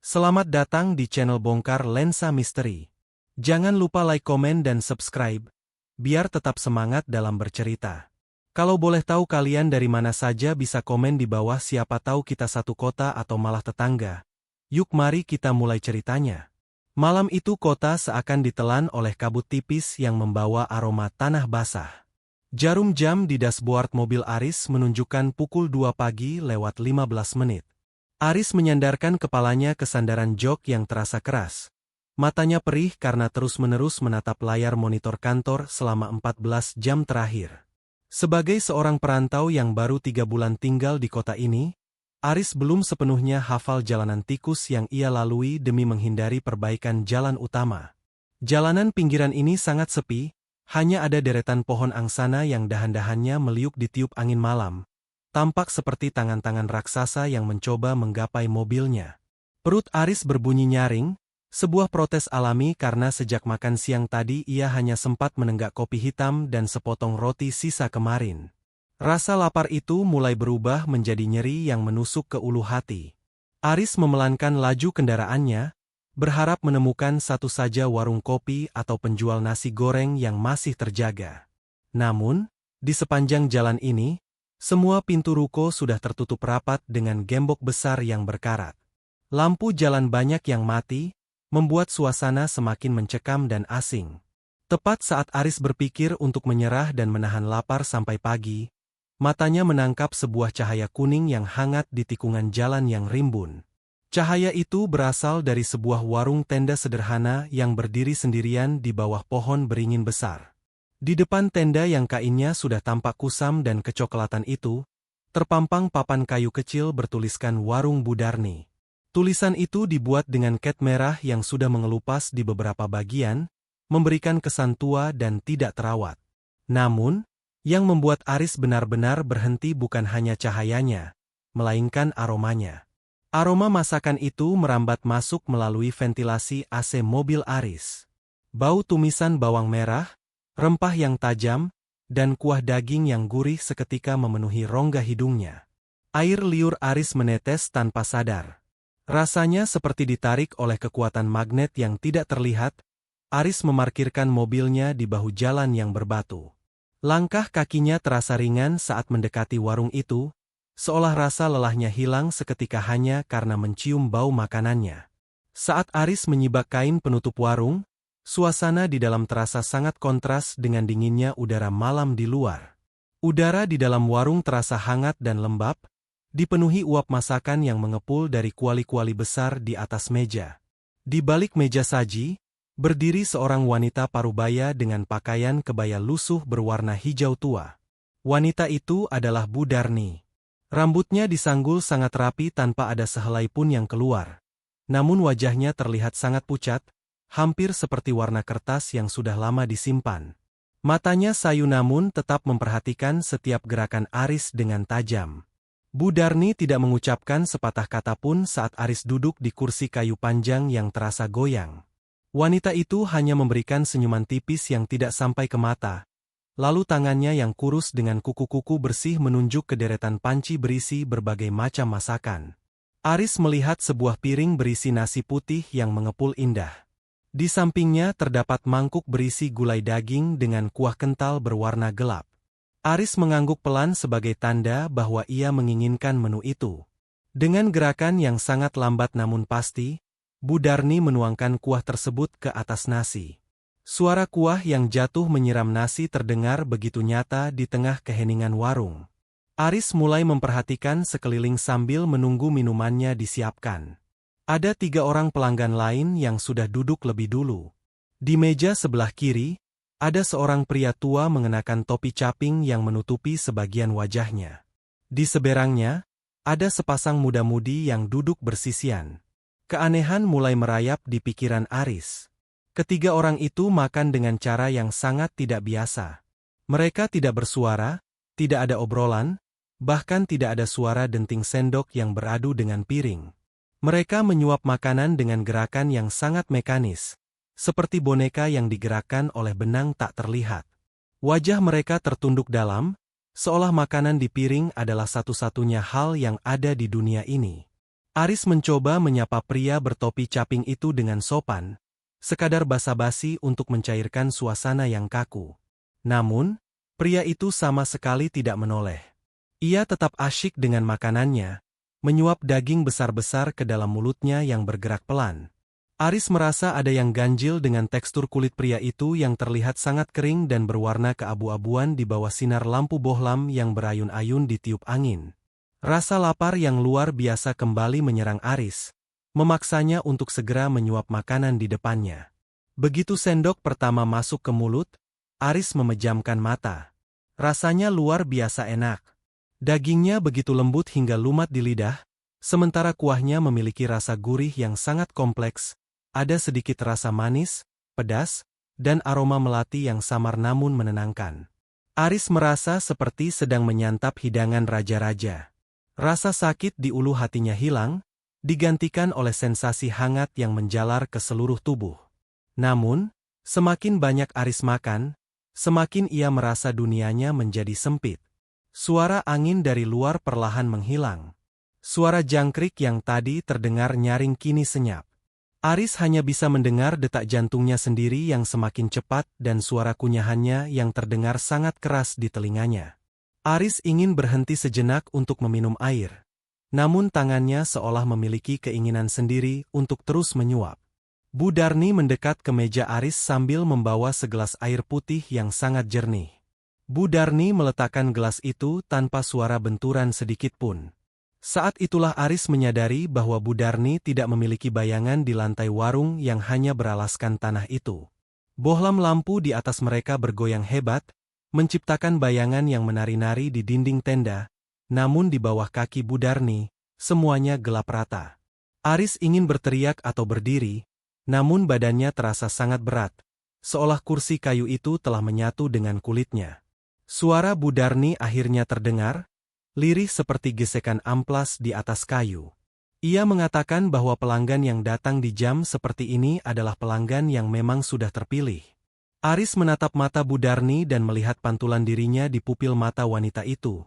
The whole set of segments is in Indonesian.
Selamat datang di channel Bongkar Lensa Misteri. Jangan lupa like, komen, dan subscribe, biar tetap semangat dalam bercerita. Kalau boleh tahu kalian dari mana saja bisa komen di bawah, siapa tahu kita satu kota atau malah tetangga. Yuk mari kita mulai ceritanya. Malam itu kota seakan ditelan oleh kabut tipis yang membawa aroma tanah basah. Jarum jam di dashboard mobil Aris menunjukkan pukul 2 pagi lewat 15 menit. Aris menyandarkan kepalanya ke sandaran jok yang terasa keras. Matanya perih karena terus-menerus menatap layar monitor kantor selama 14 jam terakhir. Sebagai seorang perantau yang baru 3 bulan tinggal di kota ini, Aris belum sepenuhnya hafal jalanan tikus yang ia lalui demi menghindari perbaikan jalan utama. Jalanan pinggiran ini sangat sepi, hanya ada deretan pohon angsana yang dahan-dahannya meliuk ditiup angin malam. Tampak seperti tangan-tangan raksasa yang mencoba menggapai mobilnya. Perut Aris berbunyi nyaring, sebuah protes alami karena sejak makan siang tadi ia hanya sempat menenggak kopi hitam dan sepotong roti sisa kemarin. Rasa lapar itu mulai berubah menjadi nyeri yang menusuk ke ulu hati. Aris memelankan laju kendaraannya, berharap menemukan satu saja warung kopi atau penjual nasi goreng yang masih terjaga. Namun, di sepanjang jalan ini, semua pintu ruko sudah tertutup rapat dengan gembok besar yang berkarat. Lampu jalan banyak yang mati, membuat suasana semakin mencekam dan asing. Tepat saat Aris berpikir untuk menyerah dan menahan lapar sampai pagi, matanya menangkap sebuah cahaya kuning yang hangat di tikungan jalan yang rimbun. Cahaya itu berasal dari sebuah warung tenda sederhana yang berdiri sendirian di bawah pohon beringin besar. Di depan tenda yang kainnya sudah tampak kusam dan kecoklatan itu, terpampang papan kayu kecil bertuliskan Warung Budarni. Tulisan itu dibuat dengan cat merah yang sudah mengelupas di beberapa bagian, memberikan kesan tua dan tidak terawat. Namun, yang membuat Aris benar-benar berhenti bukan hanya cahayanya, melainkan aromanya. Aroma masakan itu merambat masuk melalui ventilasi AC mobil Aris. Bau tumisan bawang merah, rempah yang tajam, dan kuah daging yang gurih seketika memenuhi rongga hidungnya. Air liur Aris menetes tanpa sadar. Rasanya seperti ditarik oleh kekuatan magnet yang tidak terlihat. Aris memarkirkan mobilnya di bahu jalan yang berbatu. Langkah kakinya terasa ringan saat mendekati warung itu, seolah rasa lelahnya hilang seketika hanya karena mencium bau makanannya. Saat Aris menyibak kain penutup warung, suasana di dalam terasa sangat kontras dengan dinginnya udara malam di luar. Udara di dalam warung terasa hangat dan lembab, dipenuhi uap masakan yang mengepul dari kuali-kuali besar di atas meja. Di balik meja saji, berdiri seorang wanita parubaya dengan pakaian kebaya lusuh berwarna hijau tua. Wanita itu adalah Budarni. Rambutnya disanggul sangat rapi tanpa ada sehelai pun yang keluar. Namun wajahnya terlihat sangat pucat, hampir seperti warna kertas yang sudah lama disimpan. Matanya sayu namun tetap memperhatikan setiap gerakan Aris dengan tajam. Budarni tidak mengucapkan sepatah kata pun saat Aris duduk di kursi kayu panjang yang terasa goyang. Wanita itu hanya memberikan senyuman tipis yang tidak sampai ke mata, lalu tangannya yang kurus dengan kuku-kuku bersih menunjuk ke deretan panci berisi berbagai macam masakan. Aris melihat sebuah piring berisi nasi putih yang mengepul indah. Di sampingnya terdapat mangkuk berisi gulai daging dengan kuah kental berwarna gelap. Aris mengangguk pelan sebagai tanda bahwa ia menginginkan menu itu. Dengan gerakan yang sangat lambat namun pasti, Budarni menuangkan kuah tersebut ke atas nasi. Suara kuah yang jatuh menyiram nasi terdengar begitu nyata di tengah keheningan warung. Aris mulai memperhatikan sekeliling sambil menunggu minumannya disiapkan. Ada 3 orang pelanggan lain yang sudah duduk lebih dulu. Di meja sebelah kiri, ada seorang pria tua mengenakan topi caping yang menutupi sebagian wajahnya. Di seberangnya, ada sepasang muda-mudi yang duduk bersisian. Keanehan mulai merayap di pikiran Aris. Ketiga orang itu makan dengan cara yang sangat tidak biasa. Mereka tidak bersuara, tidak ada obrolan, bahkan tidak ada suara denting sendok yang beradu dengan piring. Mereka menyuap makanan dengan gerakan yang sangat mekanis, seperti boneka yang digerakkan oleh benang tak terlihat. Wajah mereka tertunduk dalam, seolah makanan di piring adalah satu-satunya hal yang ada di dunia ini. Aris mencoba menyapa pria bertopi caping itu dengan sopan, sekadar basa-basi untuk mencairkan suasana yang kaku. Namun, pria itu sama sekali tidak menoleh. Ia tetap asyik dengan makanannya, menyuap daging besar-besar ke dalam mulutnya yang bergerak pelan. Aris merasa ada yang ganjil dengan tekstur kulit pria itu yang terlihat sangat kering dan berwarna keabu-abuan di bawah sinar lampu bohlam yang berayun-ayun ditiup angin. Rasa lapar yang luar biasa kembali menyerang Aris, memaksanya untuk segera menyuap makanan di depannya. Begitu sendok pertama masuk ke mulut, Aris memejamkan mata. Rasanya luar biasa enak. Dagingnya begitu lembut hingga lumat di lidah, sementara kuahnya memiliki rasa gurih yang sangat kompleks. Ada sedikit rasa manis, pedas, dan aroma melati yang samar namun menenangkan. Aris merasa seperti sedang menyantap hidangan raja-raja. Rasa sakit di ulu hatinya hilang, digantikan oleh sensasi hangat yang menjalar ke seluruh tubuh. Namun, semakin banyak Aris makan, semakin ia merasa dunianya menjadi sempit. Suara angin dari luar perlahan menghilang. Suara jangkrik yang tadi terdengar nyaring kini senyap. Aris hanya bisa mendengar detak jantungnya sendiri yang semakin cepat dan suara kunyahannya yang terdengar sangat keras di telinganya. Aris ingin berhenti sejenak untuk meminum air. Namun tangannya seolah memiliki keinginan sendiri untuk terus menyuap. Bu Darni mendekat ke meja Aris sambil membawa segelas air putih yang sangat jernih. Bu Darni meletakkan gelas itu tanpa suara benturan sedikitpun. Saat itulah Aris menyadari bahwa Bu Darni tidak memiliki bayangan di lantai warung yang hanya beralaskan tanah itu. Bohlam lampu di atas mereka bergoyang hebat, menciptakan bayangan yang menari-nari di dinding tenda, namun di bawah kaki Bu Darni, semuanya gelap rata. Aris ingin berteriak atau berdiri, namun badannya terasa sangat berat, seolah kursi kayu itu telah menyatu dengan kulitnya. Suara Bu Darni akhirnya terdengar, lirih seperti gesekan amplas di atas kayu. Ia mengatakan bahwa pelanggan yang datang di jam seperti ini adalah pelanggan yang memang sudah terpilih. Aris menatap mata Bu Darni dan melihat pantulan dirinya di pupil mata wanita itu.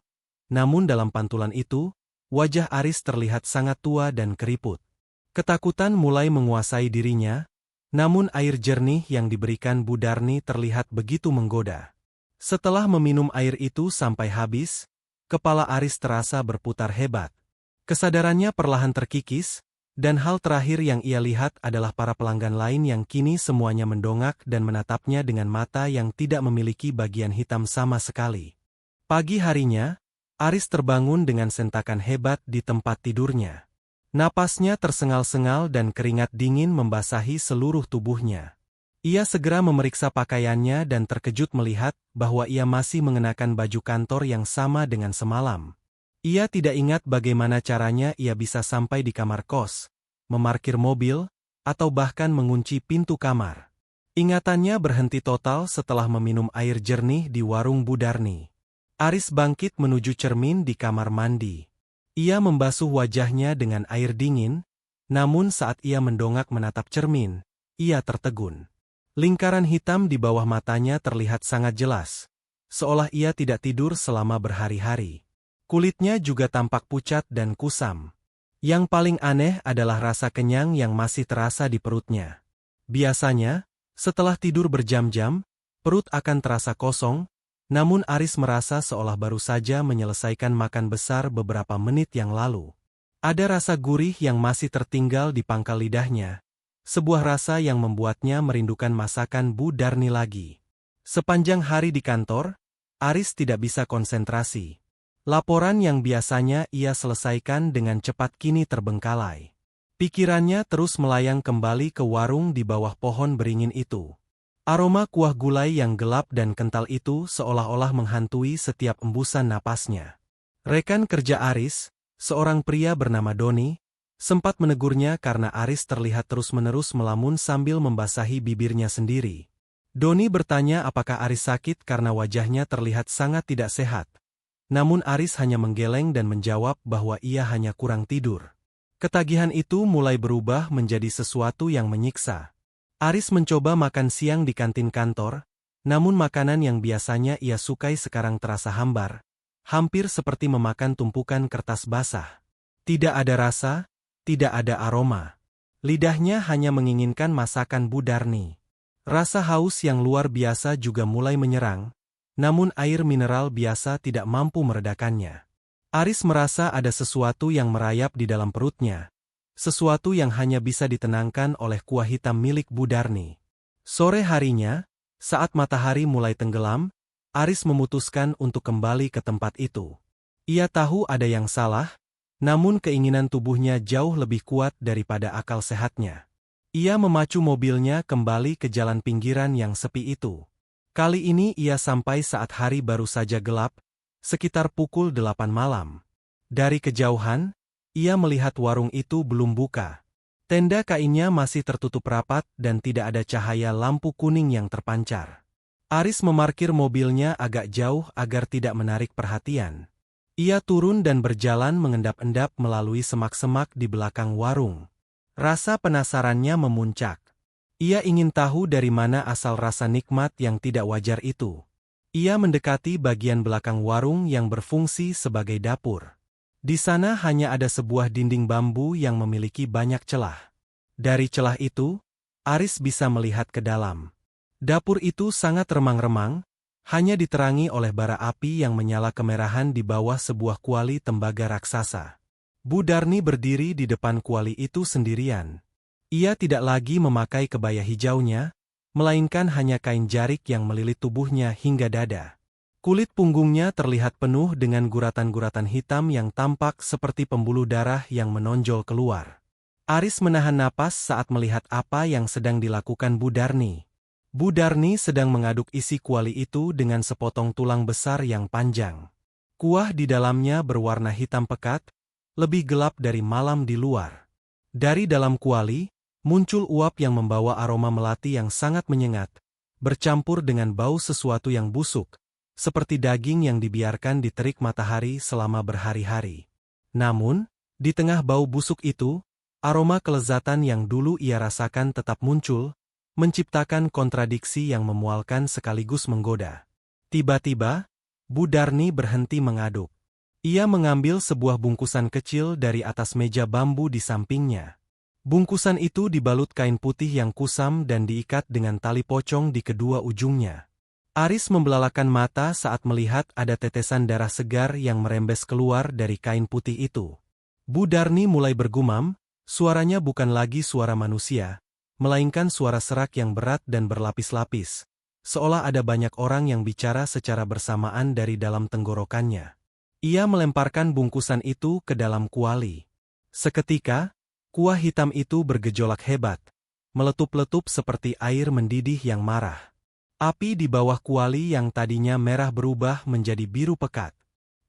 Namun dalam pantulan itu, wajah Aris terlihat sangat tua dan keriput. Ketakutan mulai menguasai dirinya, namun air jernih yang diberikan Bu Darni terlihat begitu menggoda. Setelah meminum air itu sampai habis, kepala Aris terasa berputar hebat. Kesadarannya perlahan terkikis, dan hal terakhir yang ia lihat adalah para pelanggan lain yang kini semuanya mendongak dan menatapnya dengan mata yang tidak memiliki bagian hitam sama sekali. Pagi harinya, Aris terbangun dengan sentakan hebat di tempat tidurnya. Napasnya tersengal-sengal dan keringat dingin membasahi seluruh tubuhnya. Ia segera memeriksa pakaiannya dan terkejut melihat bahwa ia masih mengenakan baju kantor yang sama dengan semalam. Ia tidak ingat bagaimana caranya ia bisa sampai di kamar kos, memarkir mobil, atau bahkan mengunci pintu kamar. Ingatannya berhenti total setelah meminum air jernih di warung Bu Darni. Aris bangkit menuju cermin di kamar mandi. Ia membasuh wajahnya dengan air dingin, namun saat ia mendongak menatap cermin, ia tertegun. Lingkaran hitam di bawah matanya terlihat sangat jelas, seolah ia tidak tidur selama berhari-hari. Kulitnya juga tampak pucat dan kusam. Yang paling aneh adalah rasa kenyang yang masih terasa di perutnya. Biasanya, setelah tidur berjam-jam, perut akan terasa kosong, namun Aris merasa seolah baru saja menyelesaikan makan besar beberapa menit yang lalu. Ada rasa gurih yang masih tertinggal di pangkal lidahnya. Sebuah rasa yang membuatnya merindukan masakan Bu Darni lagi. Sepanjang hari di kantor, Aris tidak bisa konsentrasi. Laporan yang biasanya ia selesaikan dengan cepat kini terbengkalai. Pikirannya terus melayang kembali ke warung di bawah pohon beringin itu. Aroma kuah gulai yang gelap dan kental itu seolah-olah menghantui setiap embusan napasnya. Rekan kerja Aris, seorang pria bernama Doni, sempat menegurnya karena Aris terlihat terus-menerus melamun sambil membasahi bibirnya sendiri. Doni bertanya apakah Aris sakit karena wajahnya terlihat sangat tidak sehat. Namun Aris hanya menggeleng dan menjawab bahwa ia hanya kurang tidur. Ketagihan itu mulai berubah menjadi sesuatu yang menyiksa. Aris mencoba makan siang di kantin kantor, namun makanan yang biasanya ia sukai sekarang terasa hambar, hampir seperti memakan tumpukan kertas basah. Tidak ada rasa, tidak ada aroma. Lidahnya hanya menginginkan masakan Bu Darni. Rasa haus yang luar biasa juga mulai menyerang, namun air mineral biasa tidak mampu meredakannya. Aris merasa ada sesuatu yang merayap di dalam perutnya, sesuatu yang hanya bisa ditenangkan oleh kuah hitam milik Bu Darni. Sore harinya, saat matahari mulai tenggelam, Aris memutuskan untuk kembali ke tempat itu. Ia tahu ada yang salah, namun keinginan tubuhnya jauh lebih kuat daripada akal sehatnya. Ia memacu mobilnya kembali ke jalan pinggiran yang sepi itu. Kali ini ia sampai saat hari baru saja gelap, sekitar pukul 8 malam. Dari kejauhan, ia melihat warung itu belum buka. Tenda kainnya masih tertutup rapat dan tidak ada cahaya lampu kuning yang terpancar. Aris memarkir mobilnya agak jauh agar tidak menarik perhatian. Ia turun dan berjalan mengendap-endap melalui semak-semak di belakang warung. Rasa penasarannya memuncak. Ia ingin tahu dari mana asal rasa nikmat yang tidak wajar itu. Ia mendekati bagian belakang warung yang berfungsi sebagai dapur. Di sana hanya ada sebuah dinding bambu yang memiliki banyak celah. Dari celah itu, Aris bisa melihat ke dalam. Dapur itu sangat remang-remang, hanya diterangi oleh bara api yang menyala kemerahan di bawah sebuah kuali tembaga raksasa. Bu Darni berdiri di depan kuali itu sendirian. Ia tidak lagi memakai kebaya hijaunya, melainkan hanya kain jarik yang melilit tubuhnya hingga dada. Kulit punggungnya terlihat penuh dengan guratan-guratan hitam yang tampak seperti pembuluh darah yang menonjol keluar. Aris menahan napas saat melihat apa yang sedang dilakukan Bu Darni. Bu Darni sedang mengaduk isi kuali itu dengan sepotong tulang besar yang panjang. Kuah di dalamnya berwarna hitam pekat, lebih gelap dari malam di luar. Dari dalam kuali, muncul uap yang membawa aroma melati yang sangat menyengat, bercampur dengan bau sesuatu yang busuk, seperti daging yang dibiarkan diterik matahari selama berhari-hari. Namun, di tengah bau busuk itu, aroma kelezatan yang dulu ia rasakan tetap muncul, menciptakan kontradiksi yang memualkan sekaligus menggoda. Tiba-tiba, Bu Darni berhenti mengaduk. Ia mengambil sebuah bungkusan kecil dari atas meja bambu di sampingnya. Bungkusan itu dibalut kain putih yang kusam dan diikat dengan tali pocong di kedua ujungnya. Aris membelalakan mata saat melihat ada tetesan darah segar yang merembes keluar dari kain putih itu. Bu Darni mulai bergumam, suaranya bukan lagi suara manusia, melainkan suara serak yang berat dan berlapis-lapis, seolah ada banyak orang yang bicara secara bersamaan dari dalam tenggorokannya. Ia melemparkan bungkusan itu ke dalam kuali. Seketika, kuah hitam itu bergejolak hebat, meletup-letup seperti air mendidih yang marah. Api di bawah kuali yang tadinya merah berubah menjadi biru pekat.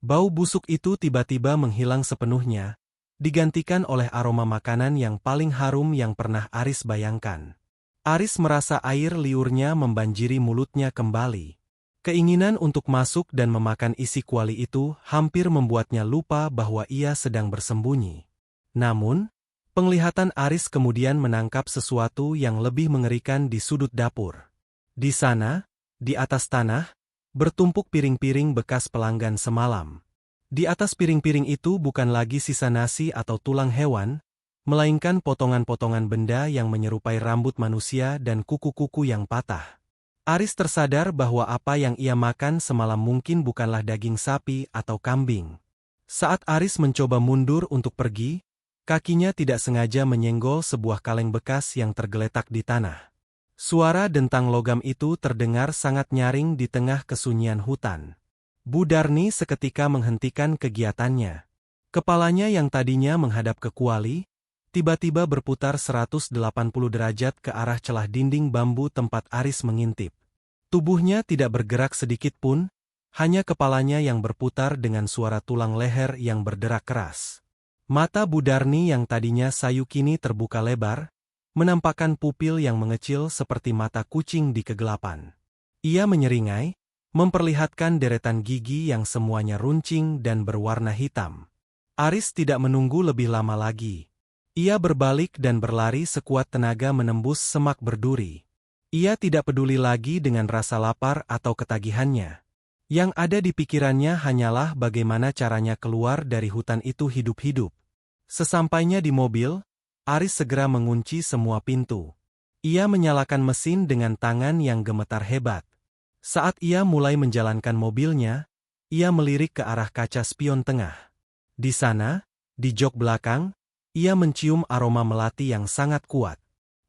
Bau busuk itu tiba-tiba menghilang sepenuhnya, digantikan oleh aroma makanan yang paling harum yang pernah Aris bayangkan. Aris merasa air liurnya membanjiri mulutnya kembali. Keinginan untuk masuk dan memakan isi kuali itu hampir membuatnya lupa bahwa ia sedang bersembunyi. Namun, penglihatan Aris kemudian menangkap sesuatu yang lebih mengerikan di sudut dapur. Di sana, di atas tanah, bertumpuk piring-piring bekas pelanggan semalam. Di atas piring-piring itu bukan lagi sisa nasi atau tulang hewan, melainkan potongan-potongan benda yang menyerupai rambut manusia dan kuku-kuku yang patah. Aris tersadar bahwa apa yang ia makan semalam mungkin bukanlah daging sapi atau kambing. Saat Aris mencoba mundur untuk pergi, kakinya tidak sengaja menyenggol sebuah kaleng bekas yang tergeletak di tanah. Suara dentang logam itu terdengar sangat nyaring di tengah kesunyian hutan. Bu Darni seketika menghentikan kegiatannya. Kepalanya yang tadinya menghadap ke kuali, tiba-tiba berputar 180 derajat ke arah celah dinding bambu tempat Aris mengintip. Tubuhnya tidak bergerak sedikit pun, hanya kepalanya yang berputar dengan suara tulang leher yang berderak keras. Mata Bu Darni yang tadinya sayu kini terbuka lebar, menampakkan pupil yang mengecil seperti mata kucing di kegelapan. Ia menyeringai, memperlihatkan deretan gigi yang semuanya runcing dan berwarna hitam. Aris tidak menunggu lebih lama lagi. Ia berbalik dan berlari sekuat tenaga menembus semak berduri. Ia tidak peduli lagi dengan rasa lapar atau ketagihannya. Yang ada di pikirannya hanyalah bagaimana caranya keluar dari hutan itu hidup-hidup. Sesampainya di mobil, Aris segera mengunci semua pintu. Ia menyalakan mesin dengan tangan yang gemetar hebat. Saat ia mulai menjalankan mobilnya, ia melirik ke arah kaca spion tengah. Di sana, di jok belakang, ia mencium aroma melati yang sangat kuat.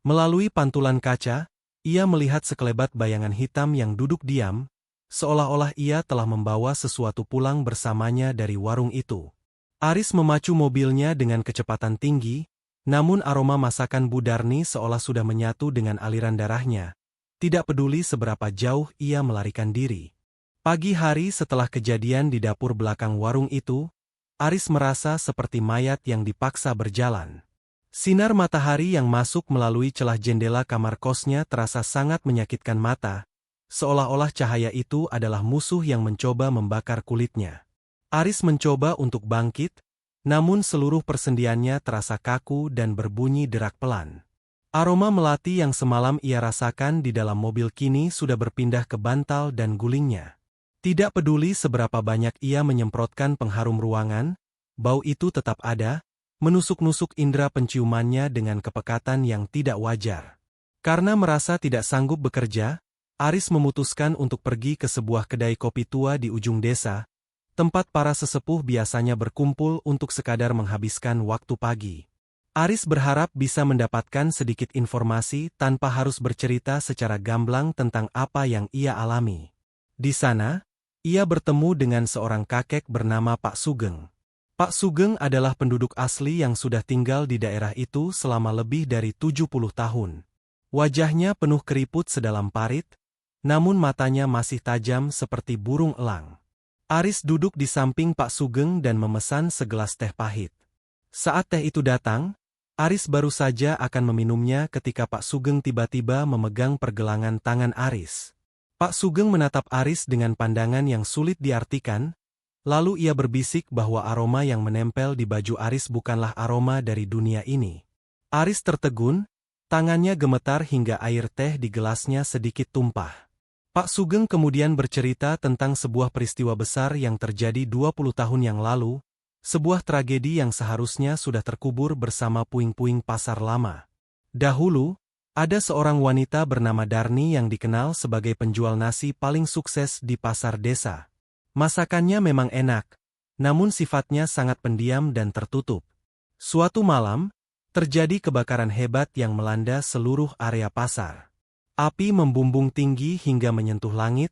Melalui pantulan kaca, ia melihat sekelebat bayangan hitam yang duduk diam, seolah-olah ia telah membawa sesuatu pulang bersamanya dari warung itu. Aris memacu mobilnya dengan kecepatan tinggi, namun aroma masakan Bu Darni seolah sudah menyatu dengan aliran darahnya. Tidak peduli seberapa jauh ia melarikan diri. Pagi hari setelah kejadian di dapur belakang warung itu, Aris merasa seperti mayat yang dipaksa berjalan. Sinar matahari yang masuk melalui celah jendela kamar kosnya terasa sangat menyakitkan mata, seolah-olah cahaya itu adalah musuh yang mencoba membakar kulitnya. Aris mencoba untuk bangkit, namun seluruh persendiannya terasa kaku dan berbunyi derak pelan. Aroma melati yang semalam ia rasakan di dalam mobil kini sudah berpindah ke bantal dan gulingnya. Tidak peduli seberapa banyak ia menyemprotkan pengharum ruangan, bau itu tetap ada, menusuk-nusuk indera penciumannya dengan kepekatan yang tidak wajar. Karena merasa tidak sanggup bekerja, Aris memutuskan untuk pergi ke sebuah kedai kopi tua di ujung desa, tempat para sesepuh biasanya berkumpul untuk sekadar menghabiskan waktu pagi. Aris berharap bisa mendapatkan sedikit informasi tanpa harus bercerita secara gamblang tentang apa yang ia alami. Di sana, ia bertemu dengan seorang kakek bernama Pak Sugeng. Pak Sugeng adalah penduduk asli yang sudah tinggal di daerah itu selama lebih dari 70 tahun. Wajahnya penuh keriput sedalam parit, namun matanya masih tajam seperti burung elang. Aris duduk di samping Pak Sugeng dan memesan segelas teh pahit. Saat teh itu datang, Aris baru saja akan meminumnya ketika Pak Sugeng tiba-tiba memegang pergelangan tangan Aris. Pak Sugeng menatap Aris dengan pandangan yang sulit diartikan, lalu ia berbisik bahwa aroma yang menempel di baju Aris bukanlah aroma dari dunia ini. Aris tertegun, tangannya gemetar hingga air teh di gelasnya sedikit tumpah. Pak Sugeng kemudian bercerita tentang sebuah peristiwa besar yang terjadi 20 tahun yang lalu, sebuah tragedi yang seharusnya sudah terkubur bersama puing-puing pasar lama. Dahulu, ada seorang wanita bernama Darni yang dikenal sebagai penjual nasi paling sukses di pasar desa. Masakannya memang enak, namun sifatnya sangat pendiam dan tertutup. Suatu malam, terjadi kebakaran hebat yang melanda seluruh area pasar. Api membumbung tinggi hingga menyentuh langit,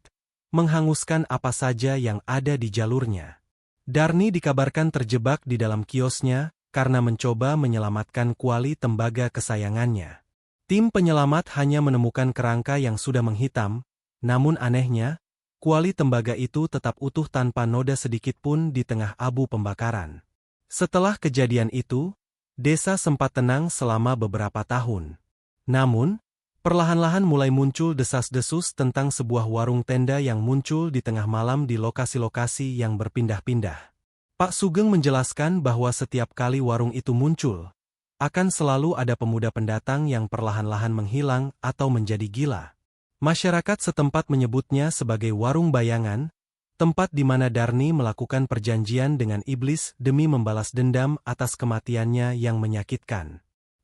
menghanguskan apa saja yang ada di jalurnya. Darni dikabarkan terjebak di dalam kiosnya karena mencoba menyelamatkan kuali tembaga kesayangannya. Tim penyelamat hanya menemukan kerangka yang sudah menghitam, namun anehnya, kuali tembaga itu tetap utuh tanpa noda sedikit pun di tengah abu pembakaran. Setelah kejadian itu, desa sempat tenang selama beberapa tahun. Namun, perlahan-lahan mulai muncul desas-desus tentang sebuah warung tenda yang muncul di tengah malam di lokasi-lokasi yang berpindah-pindah. Pak Sugeng menjelaskan bahwa setiap kali warung itu muncul, akan selalu ada pemuda pendatang yang perlahan-lahan menghilang atau menjadi gila. Masyarakat setempat menyebutnya sebagai warung bayangan, tempat di mana Darni melakukan perjanjian dengan iblis demi membalas dendam atas kematiannya yang menyakitkan.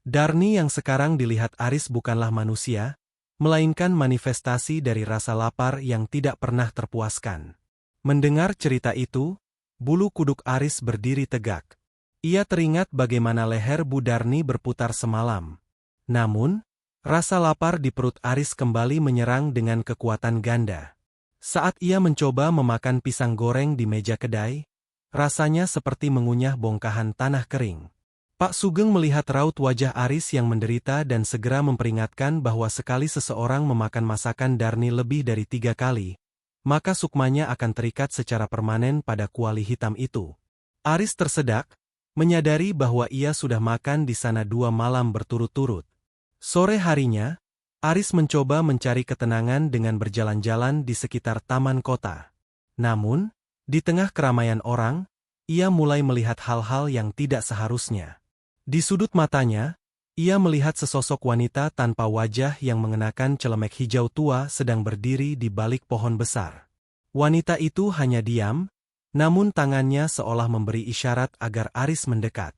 Darni yang sekarang dilihat Aris bukanlah manusia, melainkan manifestasi dari rasa lapar yang tidak pernah terpuaskan. Mendengar cerita itu, bulu kuduk Aris berdiri tegak. Ia teringat bagaimana leher Bu Darni berputar semalam. Namun, rasa lapar di perut Aris kembali menyerang dengan kekuatan ganda. Saat ia mencoba memakan pisang goreng di meja kedai, rasanya seperti mengunyah bongkahan tanah kering. Pak Sugeng melihat raut wajah Aris yang menderita dan segera memperingatkan bahwa sekali seseorang memakan masakan Darni lebih dari 3 kali, maka sukmanya akan terikat secara permanen pada kuali hitam itu. Aris tersedak, menyadari bahwa ia sudah makan di sana 2 malam berturut-turut. Sore harinya, Aris mencoba mencari ketenangan dengan berjalan-jalan di sekitar taman kota. Namun, di tengah keramaian orang, ia mulai melihat hal-hal yang tidak seharusnya. Di sudut matanya, ia melihat sesosok wanita tanpa wajah yang mengenakan celemek hijau tua sedang berdiri di balik pohon besar. Wanita itu hanya diam, namun tangannya seolah memberi isyarat agar Aris mendekat.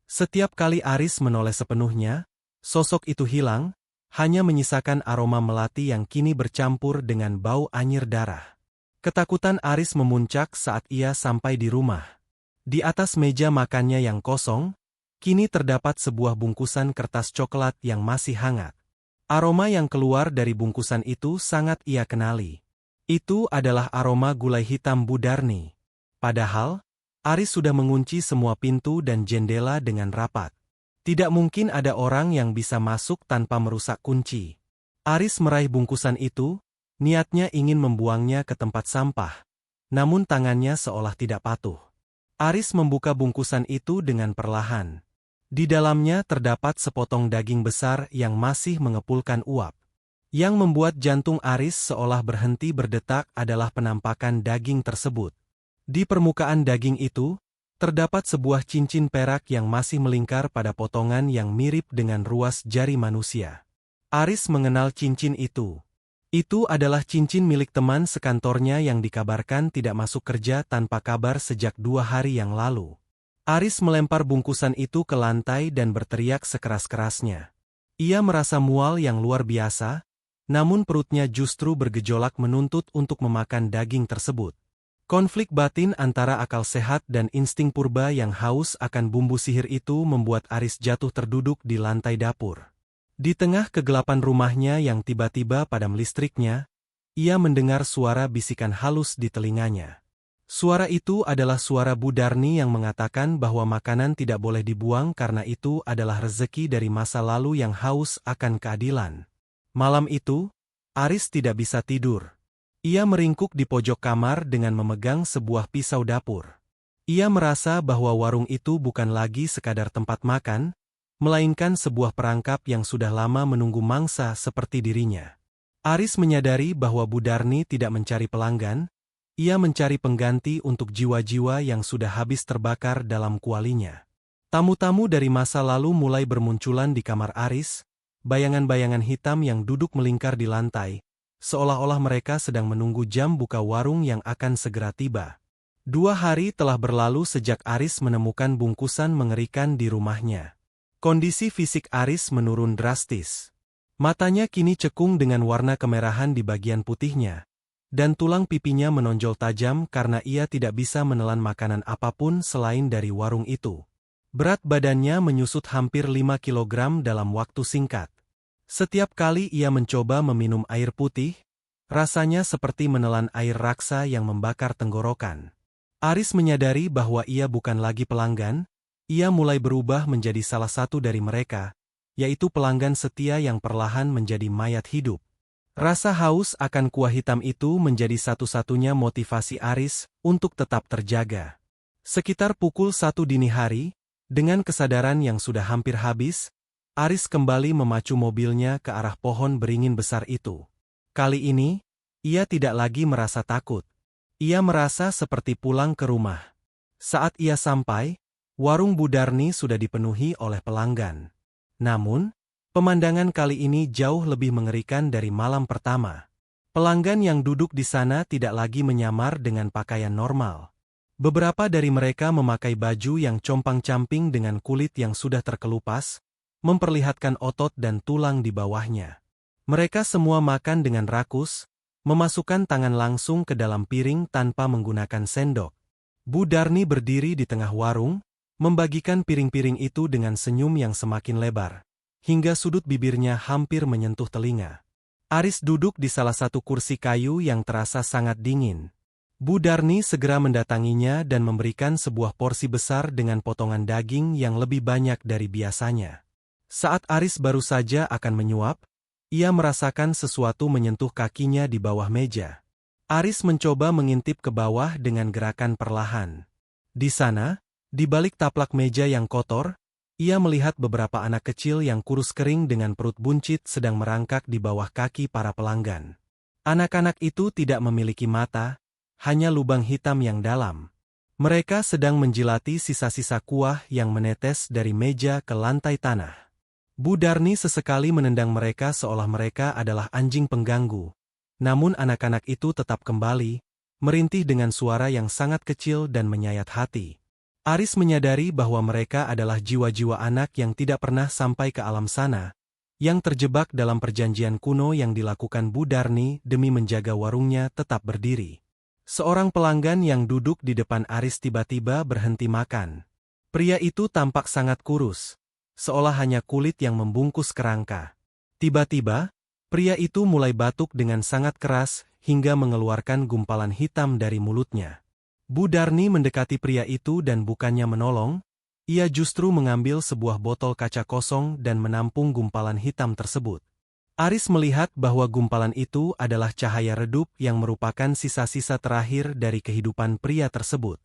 Setiap kali Aris menoleh sepenuhnya, sosok itu hilang, hanya menyisakan aroma melati yang kini bercampur dengan bau anyir darah. Ketakutan Aris memuncak saat ia sampai di rumah. Di atas meja makannya yang kosong, kini terdapat sebuah bungkusan kertas coklat yang masih hangat. Aroma yang keluar dari bungkusan itu sangat ia kenali. Itu adalah aroma gulai hitam Bu Darni. Padahal, Aris sudah mengunci semua pintu dan jendela dengan rapat. Tidak mungkin ada orang yang bisa masuk tanpa merusak kunci. Aris meraih bungkusan itu, niatnya ingin membuangnya ke tempat sampah. Namun tangannya seolah tidak patuh. Aris membuka bungkusan itu dengan perlahan. Di dalamnya terdapat sepotong daging besar yang masih mengepulkan uap. Yang membuat jantung Aris seolah berhenti berdetak adalah penampakan daging tersebut. Di permukaan daging itu, terdapat sebuah cincin perak yang masih melingkar pada potongan yang mirip dengan ruas jari manusia. Aris mengenal cincin itu. Itu adalah cincin milik teman sekantornya yang dikabarkan tidak masuk kerja tanpa kabar sejak 2 hari yang lalu. Aris melempar bungkusan itu ke lantai dan berteriak sekeras-kerasnya. Ia merasa mual yang luar biasa, namun perutnya justru bergejolak menuntut untuk memakan daging tersebut. Konflik batin antara akal sehat dan insting purba yang haus akan bumbu sihir itu membuat Aris jatuh terduduk di lantai dapur. Di tengah kegelapan rumahnya yang tiba-tiba padam listriknya, ia mendengar suara bisikan halus di telinganya. Suara itu adalah suara Bu Darni yang mengatakan bahwa makanan tidak boleh dibuang karena itu adalah rezeki dari masa lalu yang haus akan keadilan. Malam itu, Aris tidak bisa tidur. Ia meringkuk di pojok kamar dengan memegang sebuah pisau dapur. Ia merasa bahwa warung itu bukan lagi sekadar tempat makan, melainkan sebuah perangkap yang sudah lama menunggu mangsa seperti dirinya. Aris menyadari bahwa Bu Darni tidak mencari pelanggan, ia mencari pengganti untuk jiwa-jiwa yang sudah habis terbakar dalam kualinya. Tamu-tamu dari masa lalu mulai bermunculan di kamar Aris, bayangan-bayangan hitam yang duduk melingkar di lantai, seolah-olah mereka sedang menunggu jam buka warung yang akan segera tiba. 2 hari telah berlalu sejak Aris menemukan bungkusan mengerikan di rumahnya. Kondisi fisik Aris menurun drastis. Matanya kini cekung dengan warna kemerahan di bagian putihnya, dan tulang pipinya menonjol tajam karena ia tidak bisa menelan makanan apapun selain dari warung itu. Berat badannya menyusut hampir 5 kilogram dalam waktu singkat. Setiap kali ia mencoba meminum air putih, rasanya seperti menelan air raksa yang membakar tenggorokan. Aris menyadari bahwa ia bukan lagi pelanggan, ia mulai berubah menjadi salah satu dari mereka, yaitu pelanggan setia yang perlahan menjadi mayat hidup. Rasa haus akan kuah hitam itu menjadi satu-satunya motivasi Aris untuk tetap terjaga. Sekitar pukul 1 dini hari, dengan kesadaran yang sudah hampir habis, Aris kembali memacu mobilnya ke arah pohon beringin besar itu. Kali ini, ia tidak lagi merasa takut. Ia merasa seperti pulang ke rumah. Saat ia sampai, warung Bu Darni sudah dipenuhi oleh pelanggan. Namun, pemandangan kali ini jauh lebih mengerikan dari malam pertama. Pelanggan yang duduk di sana tidak lagi menyamar dengan pakaian normal. Beberapa dari mereka memakai baju yang compang-camping dengan kulit yang sudah terkelupas, memperlihatkan otot dan tulang di bawahnya. Mereka semua makan dengan rakus, memasukkan tangan langsung ke dalam piring tanpa menggunakan sendok. Bu Darni berdiri di tengah warung, membagikan piring-piring itu dengan senyum yang semakin lebar, hingga sudut bibirnya hampir menyentuh telinga. Aris duduk di salah satu kursi kayu yang terasa sangat dingin. Bu Darni segera mendatanginya dan memberikan sebuah porsi besar dengan potongan daging yang lebih banyak dari biasanya. Saat Aris baru saja akan menyuap, ia merasakan sesuatu menyentuh kakinya di bawah meja. Aris mencoba mengintip ke bawah dengan gerakan perlahan. Di sana, di balik taplak meja yang kotor, ia melihat beberapa anak kecil yang kurus kering dengan perut buncit sedang merangkak di bawah kaki para pelanggan. Anak-anak itu tidak memiliki mata, hanya lubang hitam yang dalam. Mereka sedang menjilati sisa-sisa kuah yang menetes dari meja ke lantai tanah. Bu Darni sesekali menendang mereka seolah mereka adalah anjing pengganggu. Namun anak-anak itu tetap kembali, merintih dengan suara yang sangat kecil dan menyayat hati. Aris menyadari bahwa mereka adalah jiwa-jiwa anak yang tidak pernah sampai ke alam sana, yang terjebak dalam perjanjian kuno yang dilakukan Bu Darni demi menjaga warungnya tetap berdiri. Seorang pelanggan yang duduk di depan Aris tiba-tiba berhenti makan. Pria itu tampak sangat kurus, seolah hanya kulit yang membungkus kerangka. Tiba-tiba, pria itu mulai batuk dengan sangat keras hingga mengeluarkan gumpalan hitam dari mulutnya. Bu Darni mendekati pria itu dan bukannya menolong, ia justru mengambil sebuah botol kaca kosong dan menampung gumpalan hitam tersebut. Aris melihat bahwa gumpalan itu adalah cahaya redup yang merupakan sisa-sisa terakhir dari kehidupan pria tersebut.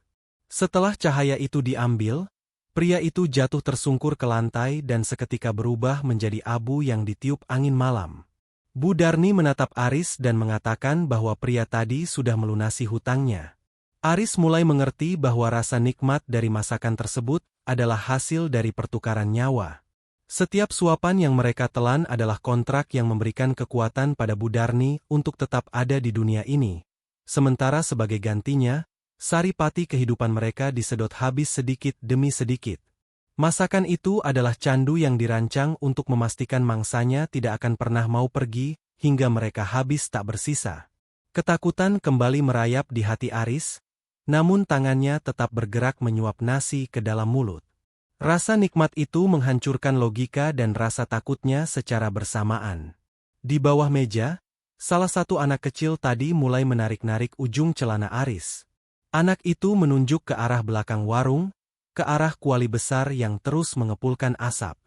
Setelah cahaya itu diambil, pria itu jatuh tersungkur ke lantai dan seketika berubah menjadi abu yang ditiup angin malam. Bu Darni menatap Aris dan mengatakan bahwa pria tadi sudah melunasi hutangnya. Aris mulai mengerti bahwa rasa nikmat dari masakan tersebut adalah hasil dari pertukaran nyawa. Setiap suapan yang mereka telan adalah kontrak yang memberikan kekuatan pada Bu Darni untuk tetap ada di dunia ini. Sementara sebagai gantinya, saripati kehidupan mereka disedot habis sedikit demi sedikit. Masakan itu adalah candu yang dirancang untuk memastikan mangsanya tidak akan pernah mau pergi hingga mereka habis tak bersisa. Ketakutan kembali merayap di hati Aris, namun tangannya tetap bergerak menyuap nasi ke dalam mulut. Rasa nikmat itu menghancurkan logika dan rasa takutnya secara bersamaan. Di bawah meja, salah satu anak kecil tadi mulai menarik-narik ujung celana Aris. Anak itu menunjuk ke arah belakang warung, ke arah kuali besar yang terus mengepulkan asap.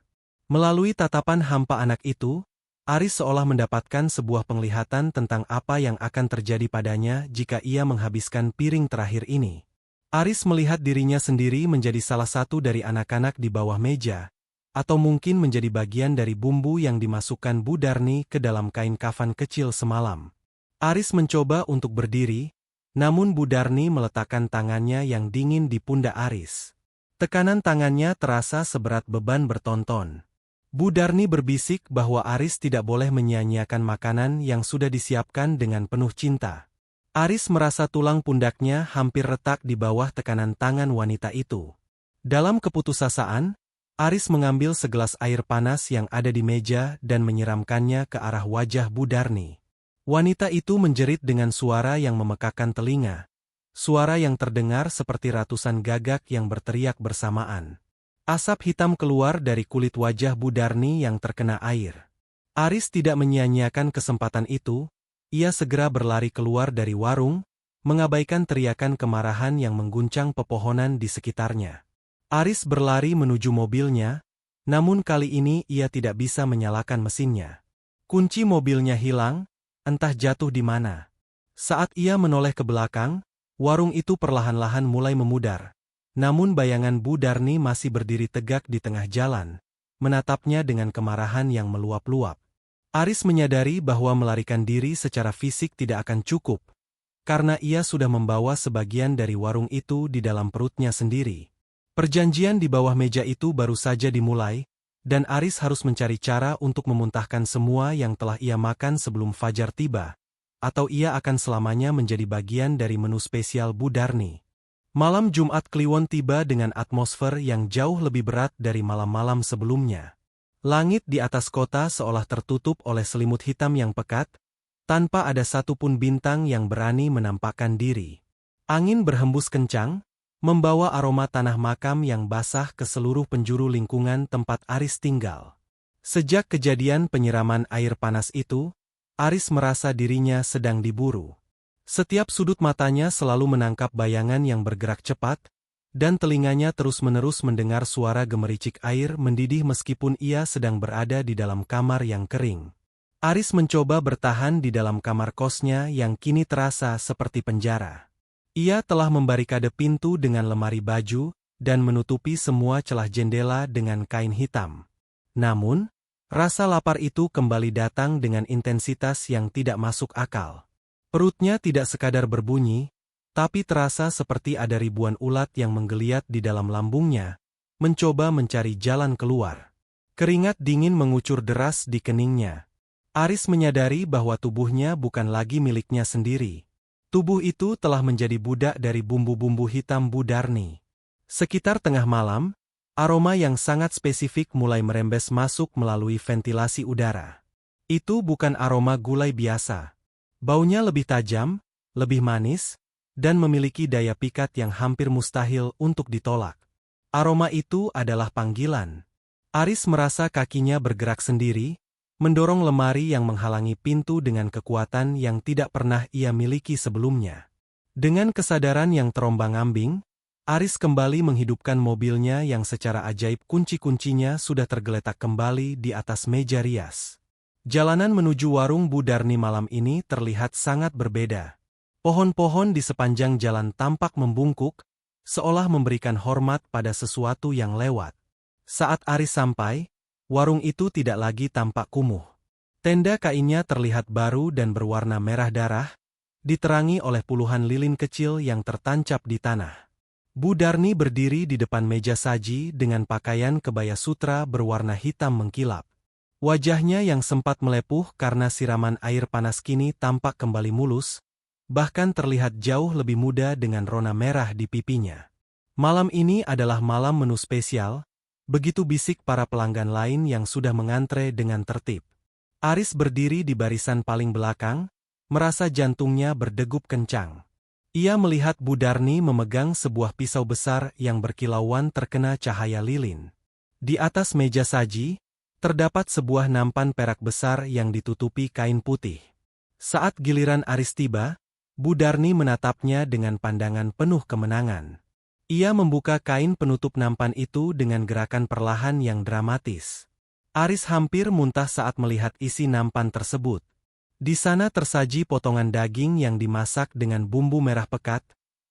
Melalui tatapan hampa anak itu, Aris seolah mendapatkan sebuah penglihatan tentang apa yang akan terjadi padanya jika ia menghabiskan piring terakhir ini. Aris melihat dirinya sendiri menjadi salah satu dari anak-anak di bawah meja, atau mungkin menjadi bagian dari bumbu yang dimasukkan Bu Darni ke dalam kain kafan kecil semalam. Aris mencoba untuk berdiri, namun Bu Darni meletakkan tangannya yang dingin di pundak Aris. Tekanan tangannya terasa seberat beban bertonton. Bu Darni berbisik bahwa Aris tidak boleh menyia-nyiakan makanan yang sudah disiapkan dengan penuh cinta. Aris merasa tulang pundaknya hampir retak di bawah tekanan tangan wanita itu. Dalam keputusasaan, Aris mengambil segelas air panas yang ada di meja dan menyiramkannya ke arah wajah Bu Darni. Wanita itu menjerit dengan suara yang memekakan telinga. Suara yang terdengar seperti ratusan gagak yang berteriak bersamaan. Asap hitam keluar dari kulit wajah Bu Darni yang terkena air. Aris tidak menyia-nyiakan kesempatan itu, ia segera berlari keluar dari warung, mengabaikan teriakan kemarahan yang mengguncang pepohonan di sekitarnya. Aris berlari menuju mobilnya, namun kali ini ia tidak bisa menyalakan mesinnya. Kunci mobilnya hilang, entah jatuh di mana. Saat ia menoleh ke belakang, warung itu perlahan-lahan mulai memudar. Namun bayangan Bu Darni masih berdiri tegak di tengah jalan, menatapnya dengan kemarahan yang meluap-luap. Aris menyadari bahwa melarikan diri secara fisik tidak akan cukup, karena ia sudah membawa sebagian dari warung itu di dalam perutnya sendiri. Perjanjian di bawah meja itu baru saja dimulai, dan Aris harus mencari cara untuk memuntahkan semua yang telah ia makan sebelum fajar tiba, atau ia akan selamanya menjadi bagian dari menu spesial Bu Darni. Malam Jumat Kliwon tiba dengan atmosfer yang jauh lebih berat dari malam-malam sebelumnya. Langit di atas kota seolah tertutup oleh selimut hitam yang pekat, tanpa ada satupun bintang yang berani menampakkan diri. Angin berhembus kencang, membawa aroma tanah makam yang basah ke seluruh penjuru lingkungan tempat Aris tinggal. Sejak kejadian penyiraman air panas itu, Aris merasa dirinya sedang diburu. Setiap sudut matanya selalu menangkap bayangan yang bergerak cepat, dan telinganya terus-menerus mendengar suara gemericik air mendidih meskipun ia sedang berada di dalam kamar yang kering. Aris mencoba bertahan di dalam kamar kosnya yang kini terasa seperti penjara. Ia telah membarikade pintu dengan lemari baju, dan menutupi semua celah jendela dengan kain hitam. Namun, rasa lapar itu kembali datang dengan intensitas yang tidak masuk akal. Perutnya tidak sekadar berbunyi, tapi terasa seperti ada ribuan ulat yang menggeliat di dalam lambungnya, mencoba mencari jalan keluar. Keringat dingin mengucur deras di keningnya. Aris menyadari bahwa tubuhnya bukan lagi miliknya sendiri. Tubuh itu telah menjadi budak dari bumbu-bumbu hitam Bu Darni. Sekitar tengah malam, aroma yang sangat spesifik mulai merembes masuk melalui ventilasi udara. Itu bukan aroma gulai biasa. Baunya lebih tajam, lebih manis, dan memiliki daya pikat yang hampir mustahil untuk ditolak. Aroma itu adalah panggilan. Aris merasa kakinya bergerak sendiri, mendorong lemari yang menghalangi pintu dengan kekuatan yang tidak pernah ia miliki sebelumnya. Dengan kesadaran yang terombang-ambing, Aris kembali menghidupkan mobilnya yang secara ajaib kunci-kuncinya sudah tergeletak kembali di atas meja rias. Jalanan menuju warung Bu Darni malam ini terlihat sangat berbeda. Pohon-pohon di sepanjang jalan tampak membungkuk, seolah memberikan hormat pada sesuatu yang lewat. Saat Aris sampai, warung itu tidak lagi tampak kumuh. Tenda kainnya terlihat baru dan berwarna merah darah, diterangi oleh puluhan lilin kecil yang tertancap di tanah. Bu Darni berdiri di depan meja saji dengan pakaian kebaya sutra berwarna hitam mengkilap. Wajahnya yang sempat melepuh karena siraman air panas kini tampak kembali mulus, bahkan terlihat jauh lebih muda dengan rona merah di pipinya. Malam ini adalah malam menu spesial, begitu bisik para pelanggan lain yang sudah mengantre dengan tertib. Aris berdiri di barisan paling belakang, merasa jantungnya berdegup kencang. Ia melihat Bu Darni memegang sebuah pisau besar yang berkilauan terkena cahaya lilin. Di atas meja saji, terdapat sebuah nampan perak besar yang ditutupi kain putih. Saat giliran Aris tiba, Bu Darni menatapnya dengan pandangan penuh kemenangan. Ia membuka kain penutup nampan itu dengan gerakan perlahan yang dramatis. Aris hampir muntah saat melihat isi nampan tersebut. Di sana tersaji potongan daging yang dimasak dengan bumbu merah pekat,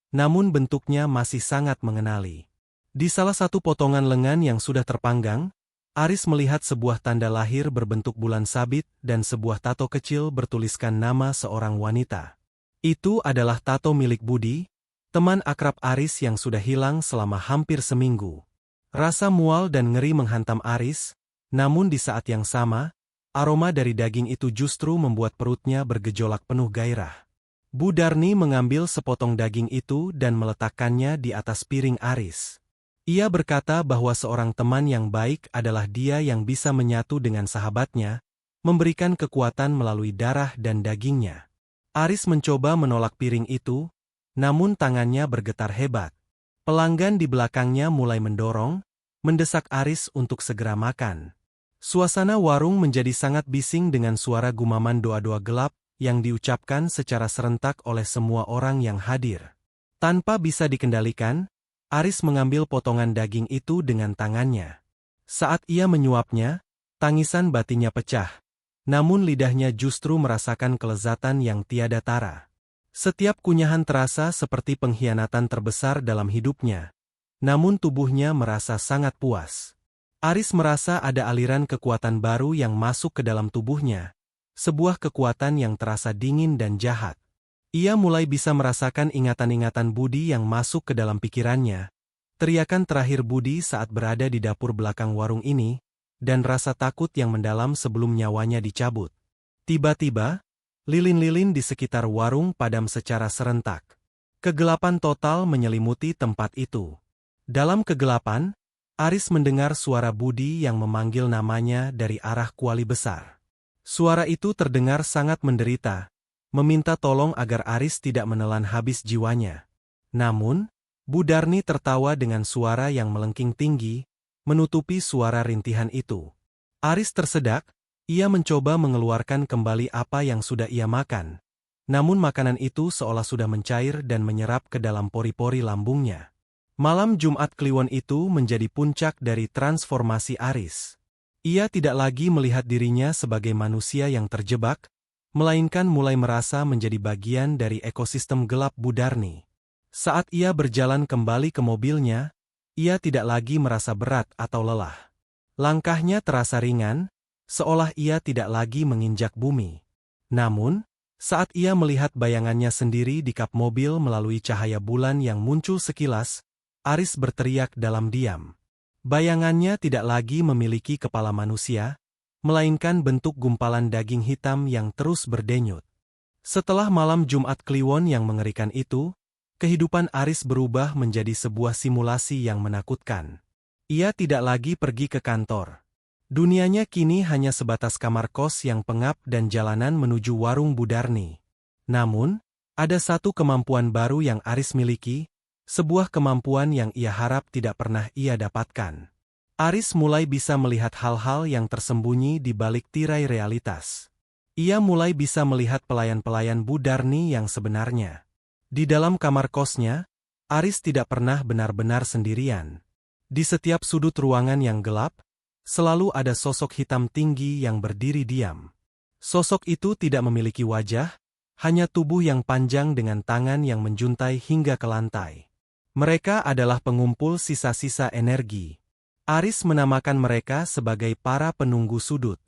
namun bentuknya masih sangat mengenali. Di salah satu potongan lengan yang sudah terpanggang, Aris melihat sebuah tanda lahir berbentuk bulan sabit dan sebuah tato kecil bertuliskan nama seorang wanita. Itu adalah tato milik Budi, teman akrab Aris yang sudah hilang selama hampir seminggu. Rasa mual dan ngeri menghantam Aris, namun di saat yang sama, aroma dari daging itu justru membuat perutnya bergejolak penuh gairah. Bu Darni mengambil sepotong daging itu dan meletakkannya di atas piring Aris. Ia berkata bahwa seorang teman yang baik adalah dia yang bisa menyatu dengan sahabatnya, memberikan kekuatan melalui darah dan dagingnya. Aris mencoba menolak piring itu, namun tangannya bergetar hebat. Pelanggan di belakangnya mulai mendorong, mendesak Aris untuk segera makan. Suasana warung menjadi sangat bising dengan suara gumaman doa-doa gelap yang diucapkan secara serentak oleh semua orang yang hadir. Tanpa bisa dikendalikan, Aris mengambil potongan daging itu dengan tangannya. Saat ia menyuapnya, tangisan batinnya pecah, namun lidahnya justru merasakan kelezatan yang tiada tara. Setiap kunyahan terasa seperti pengkhianatan terbesar dalam hidupnya, namun tubuhnya merasa sangat puas. Aris merasa ada aliran kekuatan baru yang masuk ke dalam tubuhnya, sebuah kekuatan yang terasa dingin dan jahat. Ia mulai bisa merasakan ingatan-ingatan Budi yang masuk ke dalam pikirannya, teriakan terakhir Budi saat berada di dapur belakang warung ini, dan rasa takut yang mendalam sebelum nyawanya dicabut. Tiba-tiba, lilin-lilin di sekitar warung padam secara serentak. Kegelapan total menyelimuti tempat itu. Dalam kegelapan, Aris mendengar suara Budi yang memanggil namanya dari arah kuali besar. Suara itu terdengar sangat menderita, meminta tolong agar Aris tidak menelan habis jiwanya. Namun, Bu Darni tertawa dengan suara yang melengking tinggi, menutupi suara rintihan itu. Aris tersedak, ia mencoba mengeluarkan kembali apa yang sudah ia makan. Namun makanan itu seolah sudah mencair dan menyerap ke dalam pori-pori lambungnya. Malam Jumat Kliwon itu menjadi puncak dari transformasi Aris. Ia tidak lagi melihat dirinya sebagai manusia yang terjebak, melainkan mulai merasa menjadi bagian dari ekosistem gelap Bu Darni. Saat ia berjalan kembali ke mobilnya, ia tidak lagi merasa berat atau lelah. Langkahnya terasa ringan, seolah ia tidak lagi menginjak bumi. Namun, saat ia melihat bayangannya sendiri di kap mobil melalui cahaya bulan yang muncul sekilas, Aris berteriak dalam diam. Bayangannya tidak lagi memiliki kepala manusia, melainkan bentuk gumpalan daging hitam yang terus berdenyut. Setelah malam Jumat Kliwon yang mengerikan itu, kehidupan Aris berubah menjadi sebuah simulasi yang menakutkan. Ia tidak lagi pergi ke kantor. Dunianya kini hanya sebatas kamar kos yang pengap dan jalanan menuju warung Bu Darni. Namun, ada satu kemampuan baru yang Aris miliki, sebuah kemampuan yang ia harap tidak pernah ia dapatkan. Aris mulai bisa melihat hal-hal yang tersembunyi di balik tirai realitas. Ia mulai bisa melihat pelayan-pelayan Bu Darni yang sebenarnya. Di dalam kamar kosnya, Aris tidak pernah benar-benar sendirian. Di setiap sudut ruangan yang gelap, selalu ada sosok hitam tinggi yang berdiri diam. Sosok itu tidak memiliki wajah, hanya tubuh yang panjang dengan tangan yang menjuntai hingga ke lantai. Mereka adalah pengumpul sisa-sisa energi. Aris menamakan mereka sebagai para penunggu sudut.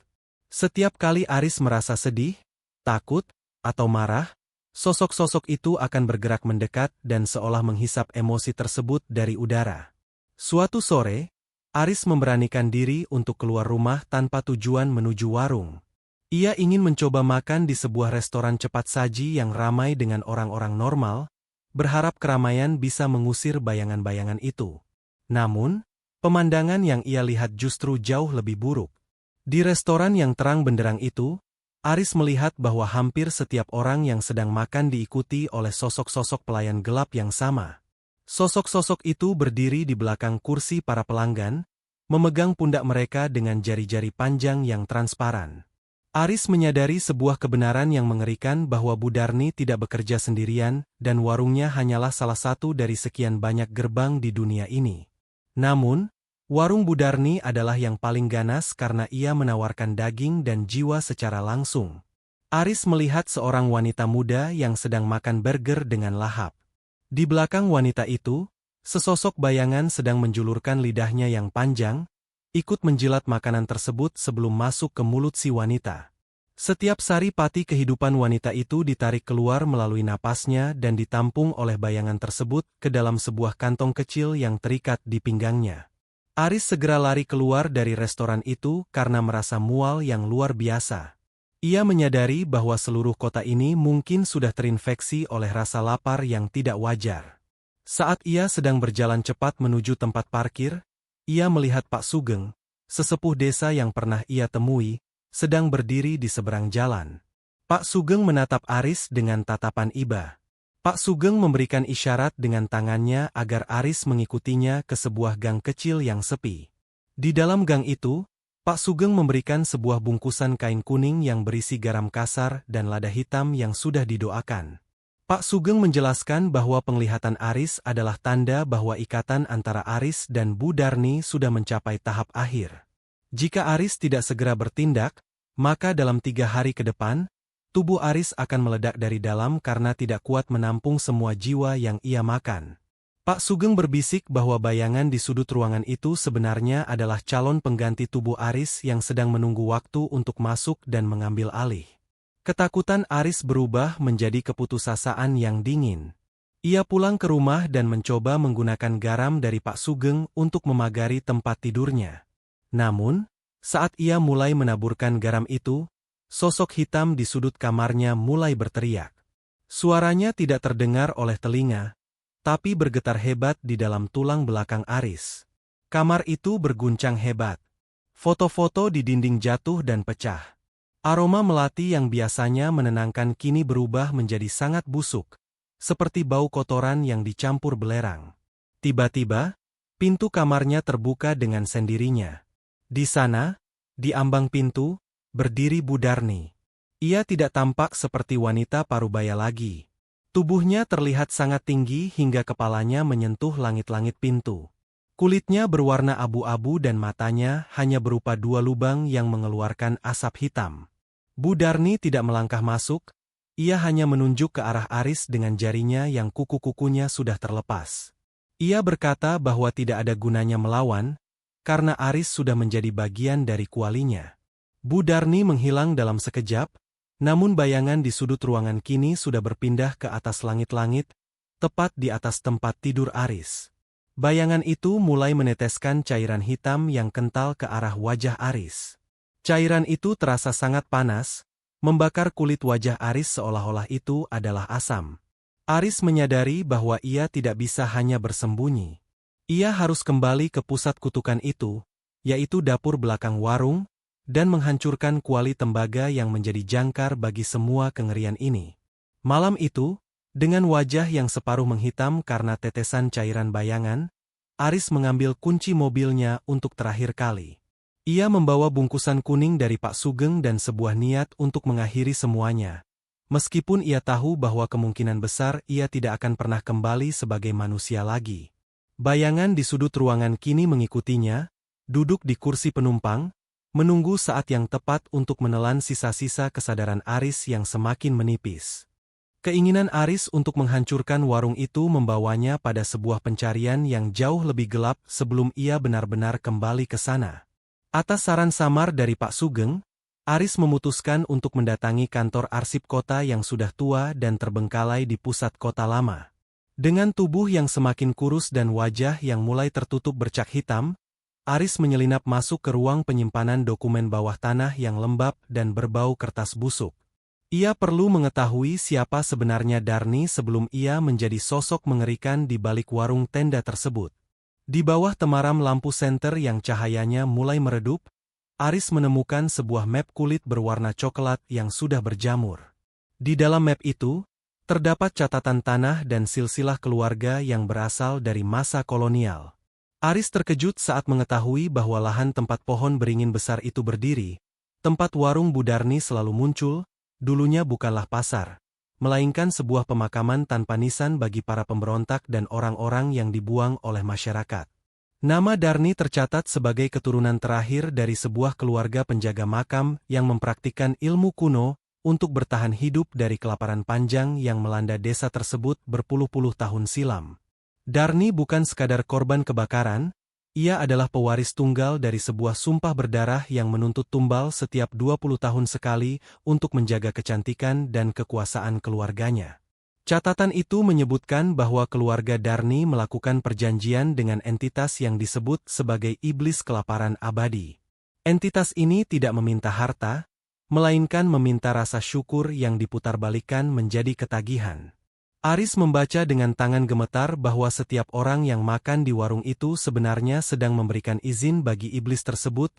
Setiap kali Aris merasa sedih, takut, atau marah, sosok-sosok itu akan bergerak mendekat dan seolah menghisap emosi tersebut dari udara. Suatu sore, Aris memberanikan diri untuk keluar rumah tanpa tujuan menuju warung. Ia ingin mencoba makan di sebuah restoran cepat saji yang ramai dengan orang-orang normal, berharap keramaian bisa mengusir bayangan-bayangan itu. Namun, pemandangan yang ia lihat justru jauh lebih buruk. Di restoran yang terang benderang itu, Aris melihat bahwa hampir setiap orang yang sedang makan diikuti oleh sosok-sosok pelayan gelap yang sama. Sosok-sosok itu berdiri di belakang kursi para pelanggan, memegang pundak mereka dengan jari-jari panjang yang transparan. Aris menyadari sebuah kebenaran yang mengerikan bahwa Bu Darni tidak bekerja sendirian dan warungnya hanyalah salah satu dari sekian banyak gerbang di dunia ini. Namun, warung Bu Darni adalah yang paling ganas karena ia menawarkan daging dan jiwa secara langsung. Aris melihat seorang wanita muda yang sedang makan burger dengan lahap. Di belakang wanita itu, sesosok bayangan sedang menjulurkan lidahnya yang panjang, ikut menjilat makanan tersebut sebelum masuk ke mulut si wanita. Setiap sari pati kehidupan wanita itu ditarik keluar melalui napasnya dan ditampung oleh bayangan tersebut ke dalam sebuah kantong kecil yang terikat di pinggangnya. Aris segera lari keluar dari restoran itu karena merasa mual yang luar biasa. Ia menyadari bahwa seluruh kota ini mungkin sudah terinfeksi oleh rasa lapar yang tidak wajar. Saat ia sedang berjalan cepat menuju tempat parkir, ia melihat Pak Sugeng, sesepuh desa yang pernah ia temui, sedang berdiri di seberang jalan. Pak Sugeng menatap Aris dengan tatapan iba. Pak Sugeng memberikan isyarat dengan tangannya agar Aris mengikutinya ke sebuah gang kecil yang sepi. Di dalam gang itu, Pak Sugeng memberikan sebuah bungkusan kain kuning yang berisi garam kasar dan lada hitam yang sudah didoakan. Pak Sugeng menjelaskan bahwa penglihatan Aris adalah tanda bahwa ikatan antara Aris dan Bu Darni sudah mencapai tahap akhir. Jika Aris tidak segera bertindak, maka dalam 3 hari ke depan, tubuh Aris akan meledak dari dalam karena tidak kuat menampung semua jiwa yang ia makan. Pak Sugeng berbisik bahwa bayangan di sudut ruangan itu sebenarnya adalah calon pengganti tubuh Aris yang sedang menunggu waktu untuk masuk dan mengambil alih. Ketakutan Aris berubah menjadi keputusasaan yang dingin. Ia pulang ke rumah dan mencoba menggunakan garam dari Pak Sugeng untuk memagari tempat tidurnya. Namun, saat ia mulai menaburkan garam itu, sosok hitam di sudut kamarnya mulai berteriak. Suaranya tidak terdengar oleh telinga, tapi bergetar hebat di dalam tulang belakang Aris. Kamar itu berguncang hebat. Foto-foto di dinding jatuh dan pecah. Aroma melati yang biasanya menenangkan kini berubah menjadi sangat busuk, seperti bau kotoran yang dicampur belerang. Tiba-tiba, pintu kamarnya terbuka dengan sendirinya. Di sana, di ambang pintu, berdiri Bu Darni. Ia tidak tampak seperti wanita parubaya lagi. Tubuhnya terlihat sangat tinggi hingga kepalanya menyentuh langit-langit pintu. Kulitnya berwarna abu-abu dan matanya hanya berupa 2 lubang yang mengeluarkan asap hitam. Bu Darni tidak melangkah masuk, ia hanya menunjuk ke arah Aris dengan jarinya yang kuku-kukunya sudah terlepas. Ia berkata bahwa tidak ada gunanya melawan, karena Aris sudah menjadi bagian dari kualinya. Bu Darni menghilang dalam sekejap, namun bayangan di sudut ruangan kini sudah berpindah ke atas langit-langit, tepat di atas tempat tidur Aris. Bayangan itu mulai meneteskan cairan hitam yang kental ke arah wajah Aris. Cairan itu terasa sangat panas, membakar kulit wajah Aris seolah-olah itu adalah asam. Aris menyadari bahwa ia tidak bisa hanya bersembunyi. Ia harus kembali ke pusat kutukan itu, yaitu dapur belakang warung, dan menghancurkan kuali tembaga yang menjadi jangkar bagi semua kengerian ini. Malam itu, dengan wajah yang separuh menghitam karena tetesan cairan bayangan, Aris mengambil kunci mobilnya untuk terakhir kali. Ia membawa bungkusan kuning dari Pak Sugeng dan sebuah niat untuk mengakhiri semuanya. Meskipun ia tahu bahwa kemungkinan besar ia tidak akan pernah kembali sebagai manusia lagi. Bayangan di sudut ruangan kini mengikutinya, duduk di kursi penumpang, menunggu saat yang tepat untuk menelan sisa-sisa kesadaran Aris yang semakin menipis. Keinginan Aris untuk menghancurkan warung itu membawanya pada sebuah pencarian yang jauh lebih gelap sebelum ia benar-benar kembali ke sana. Atas saran samar dari Pak Sugeng, Aris memutuskan untuk mendatangi kantor arsip kota yang sudah tua dan terbengkalai di pusat kota lama. Dengan tubuh yang semakin kurus dan wajah yang mulai tertutup bercak hitam, Aris menyelinap masuk ke ruang penyimpanan dokumen bawah tanah yang lembab dan berbau kertas busuk. Ia perlu mengetahui siapa sebenarnya Darni sebelum ia menjadi sosok mengerikan di balik warung tenda tersebut. Di bawah temaram lampu senter yang cahayanya mulai meredup, Aris menemukan sebuah map kulit berwarna coklat yang sudah berjamur. Di dalam map itu, terdapat catatan tanah dan silsilah keluarga yang berasal dari masa kolonial. Aris terkejut saat mengetahui bahwa lahan tempat pohon beringin besar itu berdiri, tempat warung Bu Darni selalu muncul, dulunya bukanlah pasar, melainkan sebuah pemakaman tanpa nisan bagi para pemberontak dan orang-orang yang dibuang oleh masyarakat. Nama Darni tercatat sebagai keturunan terakhir dari sebuah keluarga penjaga makam yang mempraktikkan ilmu kuno untuk bertahan hidup dari kelaparan panjang yang melanda desa tersebut berpuluh-puluh tahun silam. Darni bukan sekadar korban kebakaran, ia adalah pewaris tunggal dari sebuah sumpah berdarah yang menuntut tumbal setiap 20 tahun sekali untuk menjaga kecantikan dan kekuasaan keluarganya. Catatan itu menyebutkan bahwa keluarga Darni melakukan perjanjian dengan entitas yang disebut sebagai iblis kelaparan abadi. Entitas ini tidak meminta harta, melainkan meminta rasa syukur yang diputarbalikkan menjadi ketagihan. Aris membaca dengan tangan gemetar bahwa setiap orang yang makan di warung itu sebenarnya sedang memberikan izin bagi iblis tersebut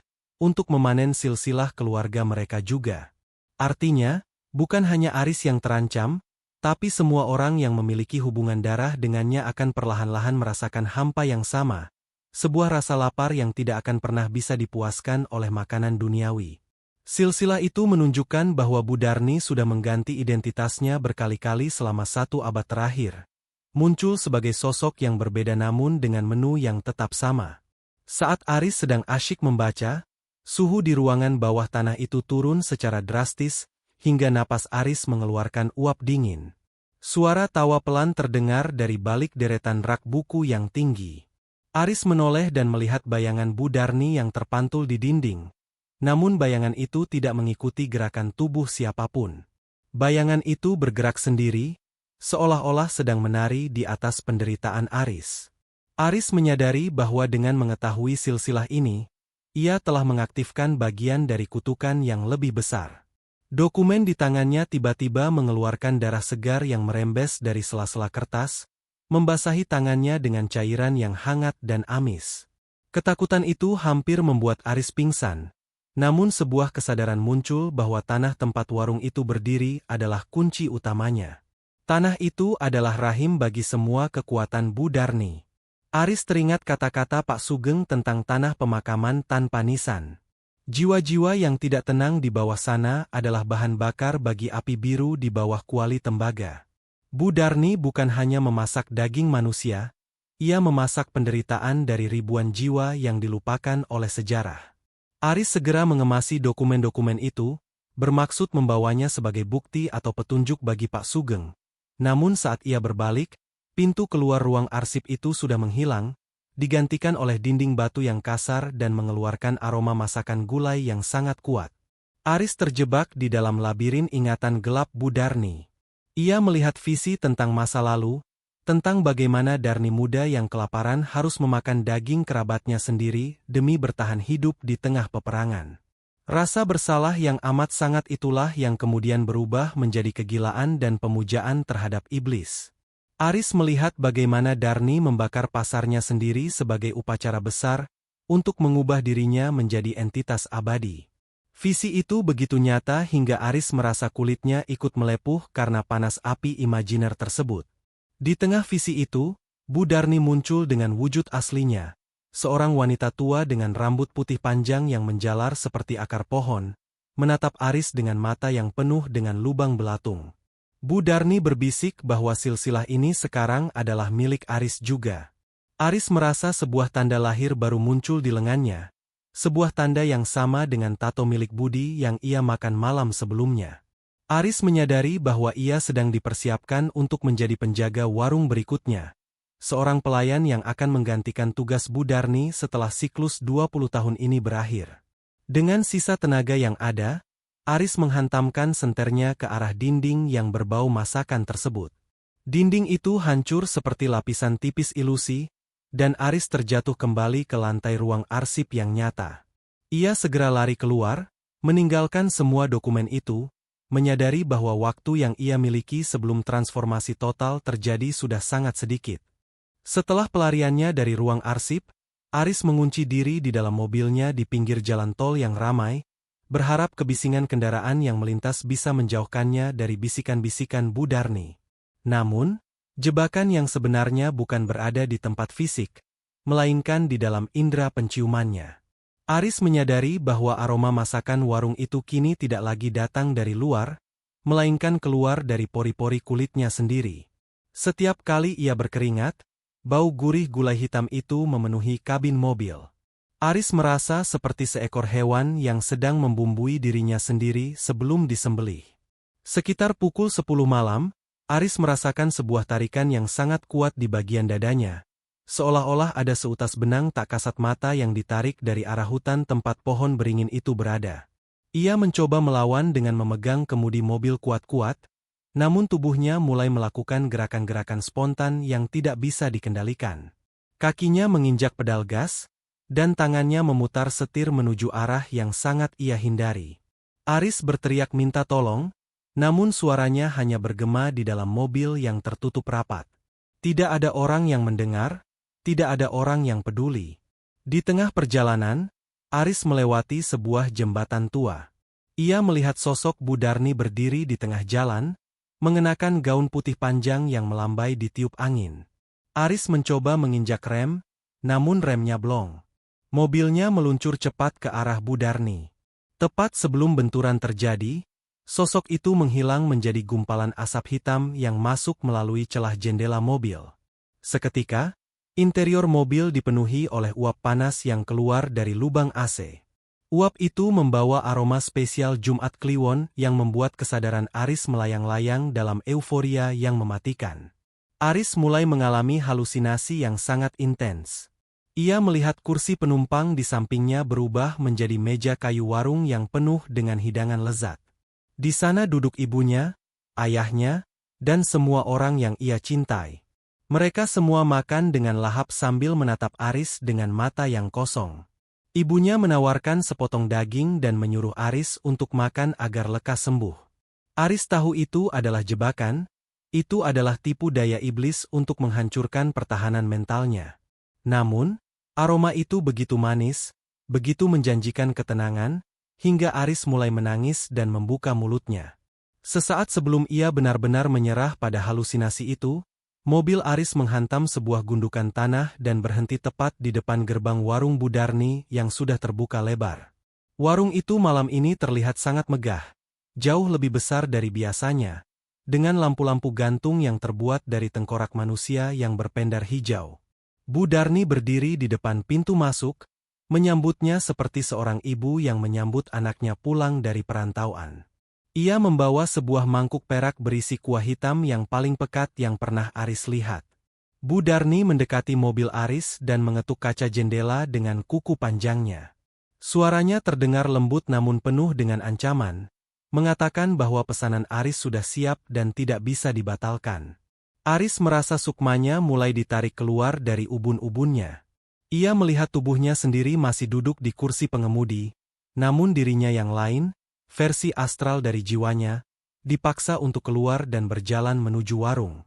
untuk memanen silsilah keluarga mereka juga. Artinya, bukan hanya Aris yang terancam, tapi semua orang yang memiliki hubungan darah dengannya akan perlahan-lahan merasakan hampa yang sama, sebuah rasa lapar yang tidak akan pernah bisa dipuaskan oleh makanan duniawi. Silsilah itu menunjukkan bahwa Bu Darni sudah mengganti identitasnya berkali-kali selama 1 abad terakhir. Muncul sebagai sosok yang berbeda namun dengan menu yang tetap sama. Saat Aris sedang asyik membaca, suhu di ruangan bawah tanah itu turun secara drastis, hingga napas Aris mengeluarkan uap dingin. Suara tawa pelan terdengar dari balik deretan rak buku yang tinggi. Aris menoleh dan melihat bayangan Bu Darni yang terpantul di dinding. Namun bayangan itu tidak mengikuti gerakan tubuh siapapun. Bayangan itu bergerak sendiri, seolah-olah sedang menari di atas penderitaan Aris. Aris menyadari bahwa dengan mengetahui silsilah ini, ia telah mengaktifkan bagian dari kutukan yang lebih besar. Dokumen di tangannya tiba-tiba mengeluarkan darah segar yang merembes dari sela-sela kertas, membasahi tangannya dengan cairan yang hangat dan amis. Ketakutan itu hampir membuat Aris pingsan. Namun sebuah kesadaran muncul bahwa tanah tempat warung itu berdiri adalah kunci utamanya. Tanah itu adalah rahim bagi semua kekuatan Bu Darni. Aris teringat kata-kata Pak Sugeng tentang tanah pemakaman tanpa nisan. Jiwa-jiwa yang tidak tenang di bawah sana adalah bahan bakar bagi api biru di bawah kuali tembaga. Bu Darni bukan hanya memasak daging manusia, ia memasak penderitaan dari ribuan jiwa yang dilupakan oleh sejarah. Aris segera mengemasi dokumen-dokumen itu, bermaksud membawanya sebagai bukti atau petunjuk bagi Pak Sugeng. Namun saat ia berbalik, pintu keluar ruang arsip itu sudah menghilang, digantikan oleh dinding batu yang kasar dan mengeluarkan aroma masakan gulai yang sangat kuat. Aris terjebak di dalam labirin ingatan gelap Bu Darni. Ia melihat visi tentang masa lalu, tentang bagaimana Darni muda yang kelaparan harus memakan daging kerabatnya sendiri demi bertahan hidup di tengah peperangan. Rasa bersalah yang amat sangat itulah yang kemudian berubah menjadi kegilaan dan pemujaan terhadap iblis. Aris melihat bagaimana Darni membakar pasarnya sendiri sebagai upacara besar untuk mengubah dirinya menjadi entitas abadi. Visi itu begitu nyata hingga Aris merasa kulitnya ikut melepuh karena panas api imajiner tersebut. Di tengah visi itu, Bu Darni muncul dengan wujud aslinya. Seorang wanita tua dengan rambut putih panjang yang menjalar seperti akar pohon, menatap Aris dengan mata yang penuh dengan lubang belatung. Bu Darni berbisik bahwa silsilah ini sekarang adalah milik Aris juga. Aris merasa sebuah tanda lahir baru muncul di lengannya. Sebuah tanda yang sama dengan tato milik Budi yang ia makan malam sebelumnya. Aris menyadari bahwa ia sedang dipersiapkan untuk menjadi penjaga warung berikutnya. Seorang pelayan yang akan menggantikan tugas Bu Darni setelah siklus 20 tahun ini berakhir. Dengan sisa tenaga yang ada, Aris menghantamkan senternya ke arah dinding yang berbau masakan tersebut. Dinding itu hancur seperti lapisan tipis ilusi, dan Aris terjatuh kembali ke lantai ruang arsip yang nyata. Ia segera lari keluar, meninggalkan semua dokumen itu, menyadari bahwa waktu yang ia miliki sebelum transformasi total terjadi sudah sangat sedikit. Setelah pelariannya dari ruang arsip, Aris mengunci diri di dalam mobilnya di pinggir jalan tol yang ramai, berharap kebisingan kendaraan yang melintas bisa menjauhkannya dari bisikan-bisikan Bu Darni. Namun, jebakan yang sebenarnya bukan berada di tempat fisik, melainkan di dalam indera penciumannya. Aris menyadari bahwa aroma masakan warung itu kini tidak lagi datang dari luar, melainkan keluar dari pori-pori kulitnya sendiri. Setiap kali ia berkeringat, bau gurih gulai hitam itu memenuhi kabin mobil. Aris merasa seperti seekor hewan yang sedang membumbui dirinya sendiri sebelum disembelih. Sekitar pukul 10 malam, Aris merasakan sebuah tarikan yang sangat kuat di bagian dadanya. Seolah-olah ada seutas benang tak kasat mata yang ditarik dari arah hutan tempat pohon beringin itu berada. Ia mencoba melawan dengan memegang kemudi mobil kuat-kuat, namun tubuhnya mulai melakukan gerakan-gerakan spontan yang tidak bisa dikendalikan. Kakinya menginjak pedal gas, dan tangannya memutar setir menuju arah yang sangat ia hindari. Aris berteriak minta tolong, namun suaranya hanya bergema di dalam mobil yang tertutup rapat. Tidak ada orang yang mendengar, tidak ada orang yang peduli. Di tengah perjalanan, Aris melewati sebuah jembatan tua. Ia melihat sosok Bu Darni berdiri di tengah jalan, mengenakan gaun putih panjang yang melambai di tiup angin. Aris mencoba menginjak rem, namun remnya blong. Mobilnya meluncur cepat ke arah Bu Darni. Tepat sebelum benturan terjadi, sosok itu menghilang menjadi gumpalan asap hitam yang masuk melalui celah jendela mobil. Seketika, interior mobil dipenuhi oleh uap panas yang keluar dari lubang AC. Uap itu membawa aroma spesial Jumat Kliwon yang membuat kesadaran Aris melayang-layang dalam euforia yang mematikan. Aris mulai mengalami halusinasi yang sangat intens. Ia melihat kursi penumpang di sampingnya berubah menjadi meja kayu warung yang penuh dengan hidangan lezat. Di sana duduk ibunya, ayahnya, dan semua orang yang ia cintai. Mereka semua makan dengan lahap sambil menatap Aris dengan mata yang kosong. Ibunya menawarkan sepotong daging dan menyuruh Aris untuk makan agar lekas sembuh. Aris tahu itu adalah jebakan, itu adalah tipu daya iblis untuk menghancurkan pertahanan mentalnya. Namun, aroma itu begitu manis, begitu menjanjikan ketenangan, hingga Aris mulai menangis dan membuka mulutnya. Sesaat sebelum ia benar-benar menyerah pada halusinasi itu, mobil Aris menghantam sebuah gundukan tanah dan berhenti tepat di depan gerbang warung Bu Darni yang sudah terbuka lebar. Warung itu malam ini terlihat sangat megah, jauh lebih besar dari biasanya, dengan lampu-lampu gantung yang terbuat dari tengkorak manusia yang berpendar hijau. Bu Darni berdiri di depan pintu masuk, menyambutnya seperti seorang ibu yang menyambut anaknya pulang dari perantauan. Ia membawa sebuah mangkuk perak berisi kuah hitam yang paling pekat yang pernah Aris lihat. Bu Darni mendekati mobil Aris dan mengetuk kaca jendela dengan kuku panjangnya. Suaranya terdengar lembut namun penuh dengan ancaman, mengatakan bahwa pesanan Aris sudah siap dan tidak bisa dibatalkan. Aris merasa sukmanya mulai ditarik keluar dari ubun-ubunnya. Ia melihat tubuhnya sendiri masih duduk di kursi pengemudi, namun dirinya yang lain, versi astral dari jiwanya, dipaksa untuk keluar dan berjalan menuju warung.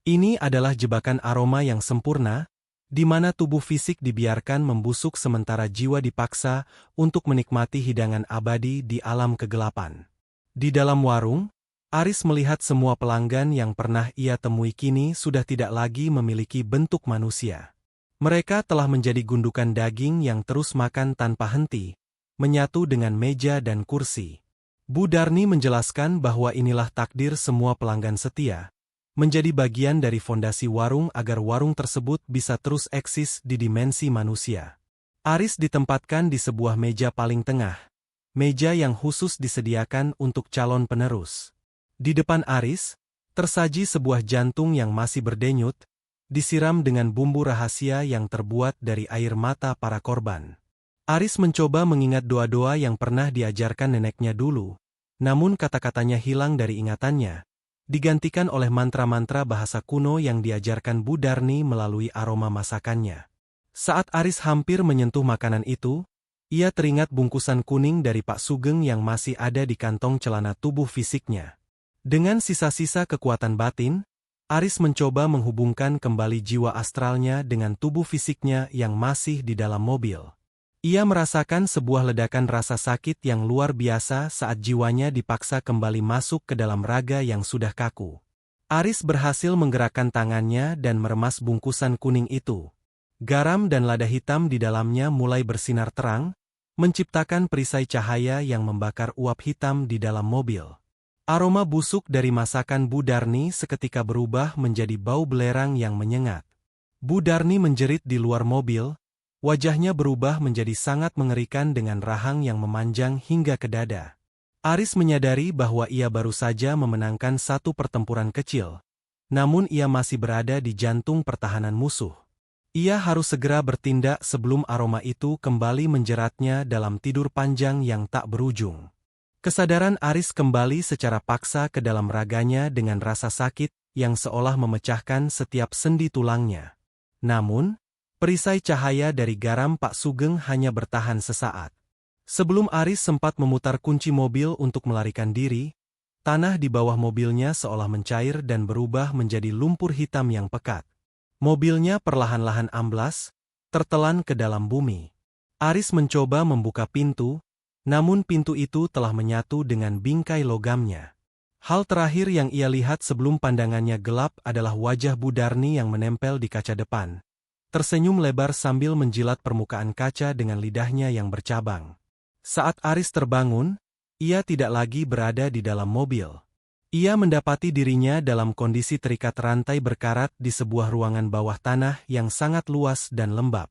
Ini adalah jebakan aroma yang sempurna, di mana tubuh fisik dibiarkan membusuk sementara jiwa dipaksa untuk menikmati hidangan abadi di alam kegelapan. Di dalam warung, Aris melihat semua pelanggan yang pernah ia temui kini sudah tidak lagi memiliki bentuk manusia. Mereka telah menjadi gundukan daging yang terus makan tanpa henti, menyatu dengan meja dan kursi. Bu Darni menjelaskan bahwa inilah takdir semua pelanggan setia, menjadi bagian dari fondasi warung agar warung tersebut bisa terus eksis di dimensi manusia. Aris ditempatkan di sebuah meja paling tengah, meja yang khusus disediakan untuk calon penerus. Di depan Aris, tersaji sebuah jantung yang masih berdenyut, disiram dengan bumbu rahasia yang terbuat dari air mata para korban. Aris mencoba mengingat doa-doa yang pernah diajarkan neneknya dulu, namun kata-katanya hilang dari ingatannya, digantikan oleh mantra-mantra bahasa kuno yang diajarkan Bu Darni melalui aroma masakannya. Saat Aris hampir menyentuh makanan itu, ia teringat bungkusan kuning dari Pak Sugeng yang masih ada di kantong celana tubuh fisiknya. Dengan sisa-sisa kekuatan batin, Aris mencoba menghubungkan kembali jiwa astralnya dengan tubuh fisiknya yang masih di dalam mobil. Ia merasakan sebuah ledakan rasa sakit yang luar biasa saat jiwanya dipaksa kembali masuk ke dalam raga yang sudah kaku. Aris berhasil menggerakkan tangannya dan meremas bungkusan kuning itu. Garam dan lada hitam di dalamnya mulai bersinar terang, menciptakan perisai cahaya yang membakar uap hitam di dalam mobil. Aroma busuk dari masakan Bu Darni seketika berubah menjadi bau belerang yang menyengat. Bu Darni menjerit di luar mobil. Wajahnya berubah menjadi sangat mengerikan dengan rahang yang memanjang hingga ke dada. Aris menyadari bahwa ia baru saja memenangkan satu pertempuran kecil, namun ia masih berada di jantung pertahanan musuh. Ia harus segera bertindak sebelum aroma itu kembali menjeratnya dalam tidur panjang yang tak berujung. Kesadaran Aris kembali secara paksa ke dalam raganya dengan rasa sakit yang seolah memecahkan setiap sendi tulangnya. Namun, perisai cahaya dari garam Pak Sugeng hanya bertahan sesaat. Sebelum Aris sempat memutar kunci mobil untuk melarikan diri, tanah di bawah mobilnya seolah mencair dan berubah menjadi lumpur hitam yang pekat. Mobilnya perlahan-lahan amblas, tertelan ke dalam bumi. Aris mencoba membuka pintu, namun pintu itu telah menyatu dengan bingkai logamnya. Hal terakhir yang ia lihat sebelum pandangannya gelap adalah wajah Bu Darni yang menempel di kaca depan. Tersenyum lebar sambil menjilat permukaan kaca dengan lidahnya yang bercabang. Saat Aris terbangun, ia tidak lagi berada di dalam mobil. Ia mendapati dirinya dalam kondisi terikat rantai berkarat di sebuah ruangan bawah tanah yang sangat luas dan lembab.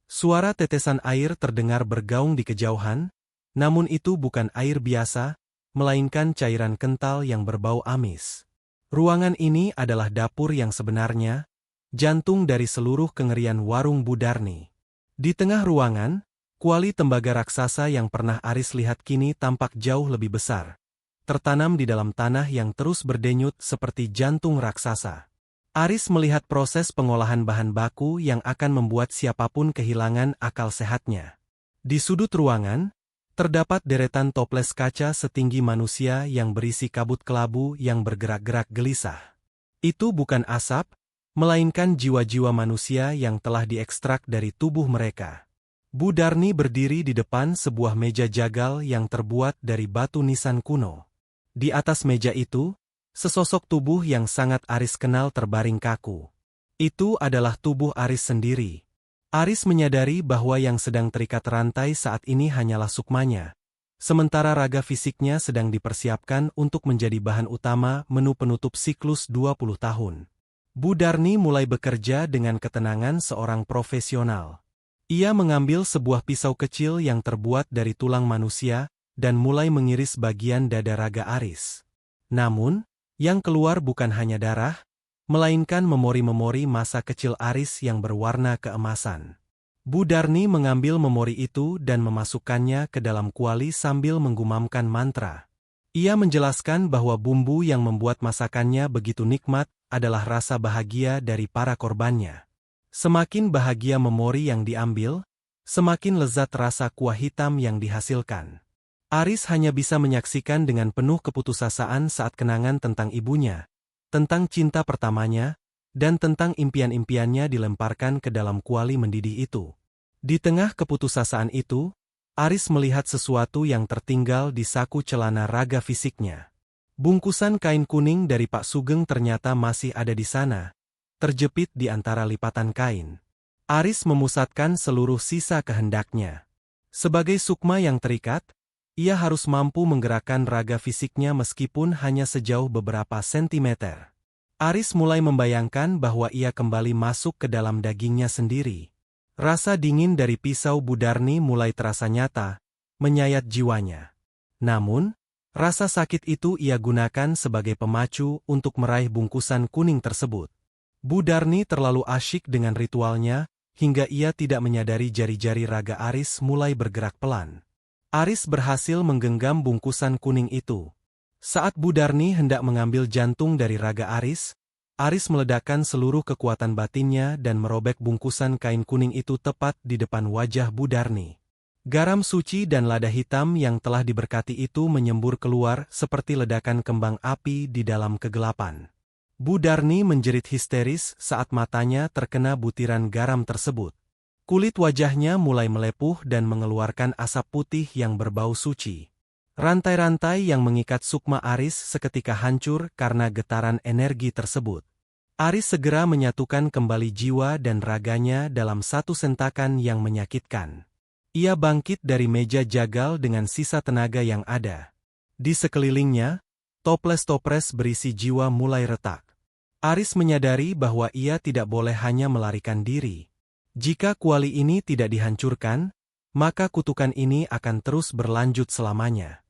Suara tetesan air terdengar bergaung di kejauhan, namun itu bukan air biasa, melainkan cairan kental yang berbau amis. Ruangan ini adalah dapur yang sebenarnya, jantung dari seluruh kengerian warung Bu Darni. Di tengah ruangan, kuali tembaga raksasa yang pernah Aris lihat kini tampak jauh lebih besar, tertanam di dalam tanah yang terus berdenyut seperti jantung raksasa. Aris melihat proses pengolahan bahan baku yang akan membuat siapapun kehilangan akal sehatnya. Di sudut ruangan, terdapat deretan toples kaca setinggi manusia yang berisi kabut kelabu yang bergerak-gerak gelisah. Itu bukan asap, melainkan jiwa-jiwa manusia yang telah diekstrak dari tubuh mereka. Bu Darni berdiri di depan sebuah meja jagal yang terbuat dari batu nisan kuno. Di atas meja itu, sesosok tubuh yang sangat Aris kenal terbaring kaku. Itu adalah tubuh Aris sendiri. Aris menyadari bahwa yang sedang terikat rantai saat ini hanyalah sukmanya, sementara raga fisiknya sedang dipersiapkan untuk menjadi bahan utama menu penutup siklus 20 tahun. Bu Darni mulai bekerja dengan ketenangan seorang profesional. Ia mengambil sebuah pisau kecil yang terbuat dari tulang manusia dan mulai mengiris bagian dada raga Aris. Namun, yang keluar bukan hanya darah, melainkan memori-memori masa kecil Aris yang berwarna keemasan. Bu Darni mengambil memori itu dan memasukkannya ke dalam kuali sambil menggumamkan mantra. Ia menjelaskan bahwa bumbu yang membuat masakannya begitu nikmat adalah rasa bahagia dari para korbannya. Semakin bahagia memori yang diambil, semakin lezat rasa kuah hitam yang dihasilkan. Aris hanya bisa menyaksikan dengan penuh keputusasaan saat kenangan tentang ibunya, tentang cinta pertamanya, dan tentang impian-impiannya dilemparkan ke dalam kuali mendidih itu. Di tengah keputusasaan itu, Aris melihat sesuatu yang tertinggal di saku celana raga fisiknya. Bungkusan kain kuning dari Pak Sugeng ternyata masih ada di sana, terjepit di antara lipatan kain. Aris memusatkan seluruh sisa kehendaknya. Sebagai sukma yang terikat, ia harus mampu menggerakkan raga fisiknya meskipun hanya sejauh beberapa sentimeter. Aris mulai membayangkan bahwa ia kembali masuk ke dalam dagingnya sendiri. Rasa dingin dari pisau Budarni mulai terasa nyata, menyayat jiwanya. Namun, rasa sakit itu ia gunakan sebagai pemacu untuk meraih bungkusan kuning tersebut. Budarni terlalu asyik dengan ritualnya, hingga ia tidak menyadari jari-jari raga Aris mulai bergerak pelan. Aris berhasil menggenggam bungkusan kuning itu. Saat Budarni hendak mengambil jantung dari raga Aris meledakkan seluruh kekuatan batinnya dan merobek bungkusan kain kuning itu tepat di depan wajah Budarni. Garam suci dan lada hitam yang telah diberkati itu menyembur keluar seperti ledakan kembang api di dalam kegelapan. Budarni menjerit histeris saat matanya terkena butiran garam tersebut. Kulit wajahnya mulai melepuh dan mengeluarkan asap putih yang berbau suci. Rantai-rantai yang mengikat sukma Aris seketika hancur karena getaran energi tersebut. Aris segera menyatukan kembali jiwa dan raganya dalam satu sentakan yang menyakitkan. Ia bangkit dari meja jagal dengan sisa tenaga yang ada. Di sekelilingnya, toples-toples berisi jiwa mulai retak. Aris menyadari bahwa ia tidak boleh hanya melarikan diri. Jika kuali ini tidak dihancurkan, maka kutukan ini akan terus berlanjut selamanya.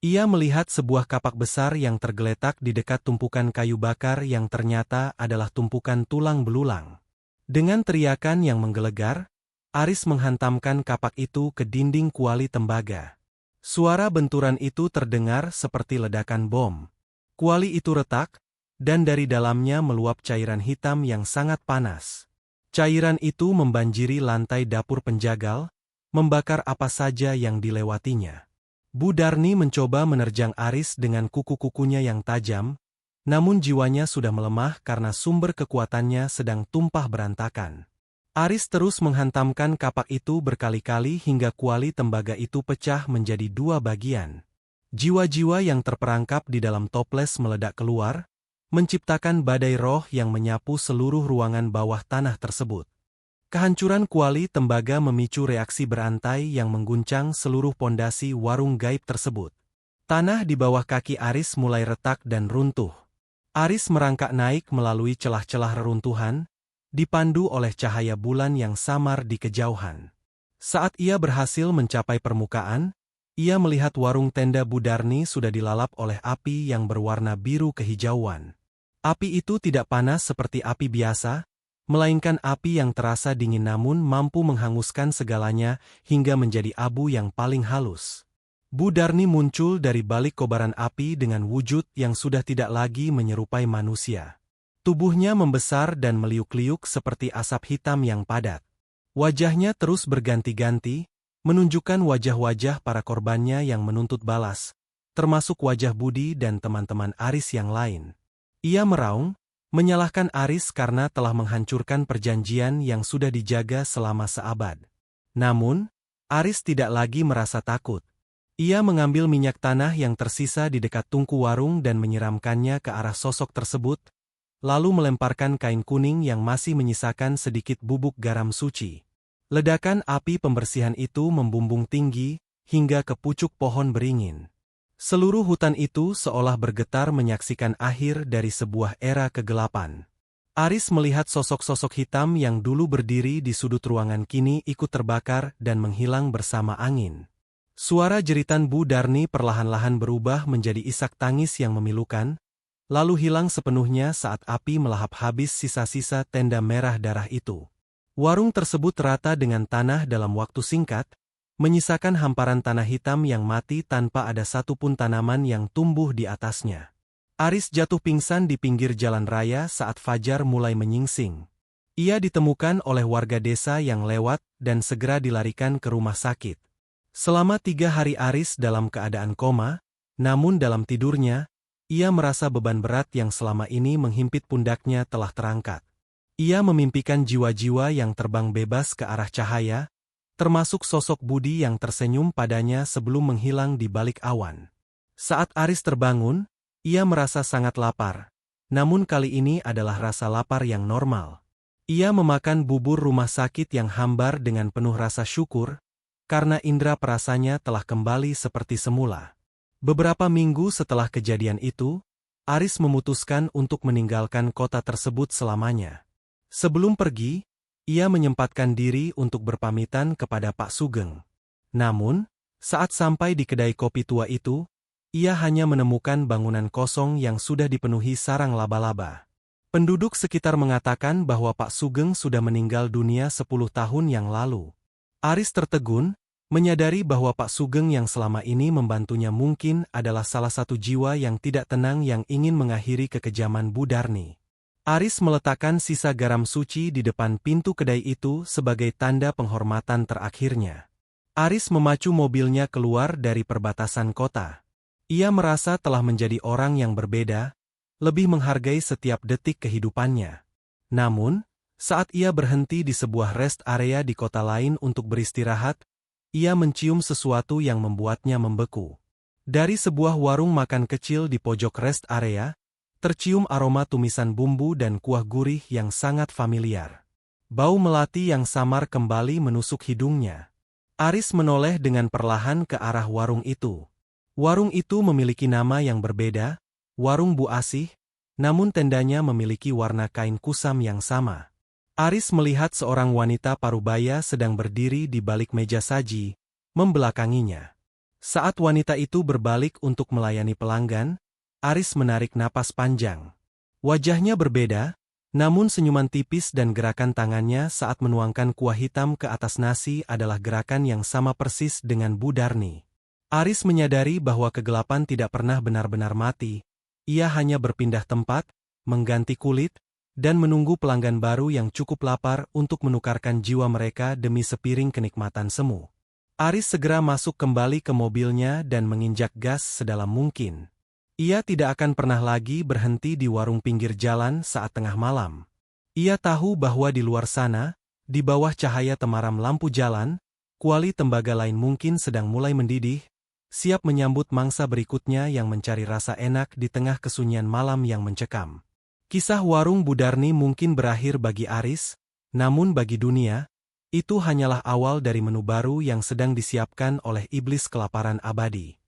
Ia melihat sebuah kapak besar yang tergeletak di dekat tumpukan kayu bakar yang ternyata adalah tumpukan tulang belulang. Dengan teriakan yang menggelegar, Aris menghantamkan kapak itu ke dinding kuali tembaga. Suara benturan itu terdengar seperti ledakan bom. Kuali itu retak, dan dari dalamnya meluap cairan hitam yang sangat panas. Cairan itu membanjiri lantai dapur penjagal, membakar apa saja yang dilewatinya. Budarni mencoba menerjang Aris dengan kuku-kukunya yang tajam, namun jiwanya sudah melemah karena sumber kekuatannya sedang tumpah berantakan. Aris terus menghantamkan kapak itu berkali-kali hingga kuali tembaga itu pecah menjadi dua bagian. Jiwa-jiwa yang terperangkap di dalam toples meledak keluar, menciptakan badai roh yang menyapu seluruh ruangan bawah tanah tersebut. Kehancuran kuali tembaga memicu reaksi berantai yang mengguncang seluruh pondasi warung gaib tersebut. Tanah di bawah kaki Aris mulai retak dan runtuh. Aris merangkak naik melalui celah-celah reruntuhan, dipandu oleh cahaya bulan yang samar di kejauhan. Saat ia berhasil mencapai permukaan, ia melihat warung tenda Budarni sudah dilalap oleh api yang berwarna biru kehijauan. Api itu tidak panas seperti api biasa, melainkan api yang terasa dingin namun mampu menghanguskan segalanya hingga menjadi abu yang paling halus. Budarni muncul dari balik kobaran api dengan wujud yang sudah tidak lagi menyerupai manusia. Tubuhnya membesar dan meliuk-liuk seperti asap hitam yang padat. Wajahnya terus berganti-ganti, menunjukkan wajah-wajah para korbannya yang menuntut balas, termasuk wajah Budi dan teman-teman Aris yang lain. Ia meraung, menyalahkan Aris karena telah menghancurkan perjanjian yang sudah dijaga selama seabad. Namun, Aris tidak lagi merasa takut. Ia mengambil minyak tanah yang tersisa di dekat tungku warung dan menyiramkannya ke arah sosok tersebut, lalu melemparkan kain kuning yang masih menyisakan sedikit bubuk garam suci. Ledakan api pembersihan itu membumbung tinggi, hingga ke pucuk pohon beringin. Seluruh hutan itu seolah bergetar menyaksikan akhir dari sebuah era kegelapan. Aris melihat sosok-sosok hitam yang dulu berdiri di sudut ruangan kini ikut terbakar dan menghilang bersama angin. Suara jeritan Budarni perlahan-lahan berubah menjadi isak tangis yang memilukan, lalu hilang sepenuhnya saat api melahap habis sisa-sisa tenda merah darah itu. Warung tersebut rata dengan tanah dalam waktu singkat, menyisakan hamparan tanah hitam yang mati tanpa ada satupun tanaman yang tumbuh di atasnya. Aris jatuh pingsan di pinggir jalan raya saat fajar mulai menyingsing. Ia ditemukan oleh warga desa yang lewat dan segera dilarikan ke rumah sakit. Selama 3 hari Aris dalam keadaan koma, namun dalam tidurnya, ia merasa beban berat yang selama ini menghimpit pundaknya telah terangkat. Ia memimpikan jiwa-jiwa yang terbang bebas ke arah cahaya, termasuk sosok Budi yang tersenyum padanya sebelum menghilang di balik awan. Saat Aris terbangun, ia merasa sangat lapar. Namun kali ini adalah rasa lapar yang normal. Ia memakan bubur rumah sakit yang hambar dengan penuh rasa syukur, karena indera perasanya telah kembali seperti semula. Beberapa minggu setelah kejadian itu, Aris memutuskan untuk meninggalkan kota tersebut selamanya. Sebelum pergi, ia menyempatkan diri untuk berpamitan kepada Pak Sugeng. Namun, saat sampai di kedai kopi tua itu, ia hanya menemukan bangunan kosong yang sudah dipenuhi sarang laba-laba. Penduduk sekitar mengatakan bahwa Pak Sugeng sudah meninggal dunia 10 tahun yang lalu. Aris tertegun, menyadari bahwa Pak Sugeng yang selama ini membantunya mungkin adalah salah satu jiwa yang tidak tenang yang ingin mengakhiri kekejaman Bu Darni. Aris meletakkan sisa garam suci di depan pintu kedai itu sebagai tanda penghormatan terakhirnya. Aris memacu mobilnya keluar dari perbatasan kota. Ia merasa telah menjadi orang yang berbeda, lebih menghargai setiap detik kehidupannya. Namun, saat ia berhenti di sebuah rest area di kota lain untuk beristirahat, ia mencium sesuatu yang membuatnya membeku. Dari sebuah warung makan kecil di pojok rest area, tercium aroma tumisan bumbu dan kuah gurih yang sangat familiar. Bau melati yang samar kembali menusuk hidungnya. Aris menoleh dengan perlahan ke arah warung itu. Warung itu memiliki nama yang berbeda, Warung Bu Asih, namun tendanya memiliki warna kain kusam yang sama. Aris melihat seorang wanita parubaya sedang berdiri di balik meja saji, membelakanginya. Saat wanita itu berbalik untuk melayani pelanggan, Aris menarik napas panjang. Wajahnya berbeda, namun senyuman tipis dan gerakan tangannya saat menuangkan kuah hitam ke atas nasi adalah gerakan yang sama persis dengan Bu Darni. Aris menyadari bahwa kegelapan tidak pernah benar-benar mati. Ia hanya berpindah tempat, mengganti kulit, dan menunggu pelanggan baru yang cukup lapar untuk menukarkan jiwa mereka demi sepiring kenikmatan semu. Aris segera masuk kembali ke mobilnya dan menginjak gas sedalam mungkin. Ia tidak akan pernah lagi berhenti di warung pinggir jalan saat tengah malam. Ia tahu bahwa di luar sana, di bawah cahaya temaram lampu jalan, kuali tembaga lain mungkin sedang mulai mendidih, siap menyambut mangsa berikutnya yang mencari rasa enak di tengah kesunyian malam yang mencekam. Kisah warung Bu Darni mungkin berakhir bagi Aris, namun bagi dunia, itu hanyalah awal dari menu baru yang sedang disiapkan oleh iblis kelaparan abadi.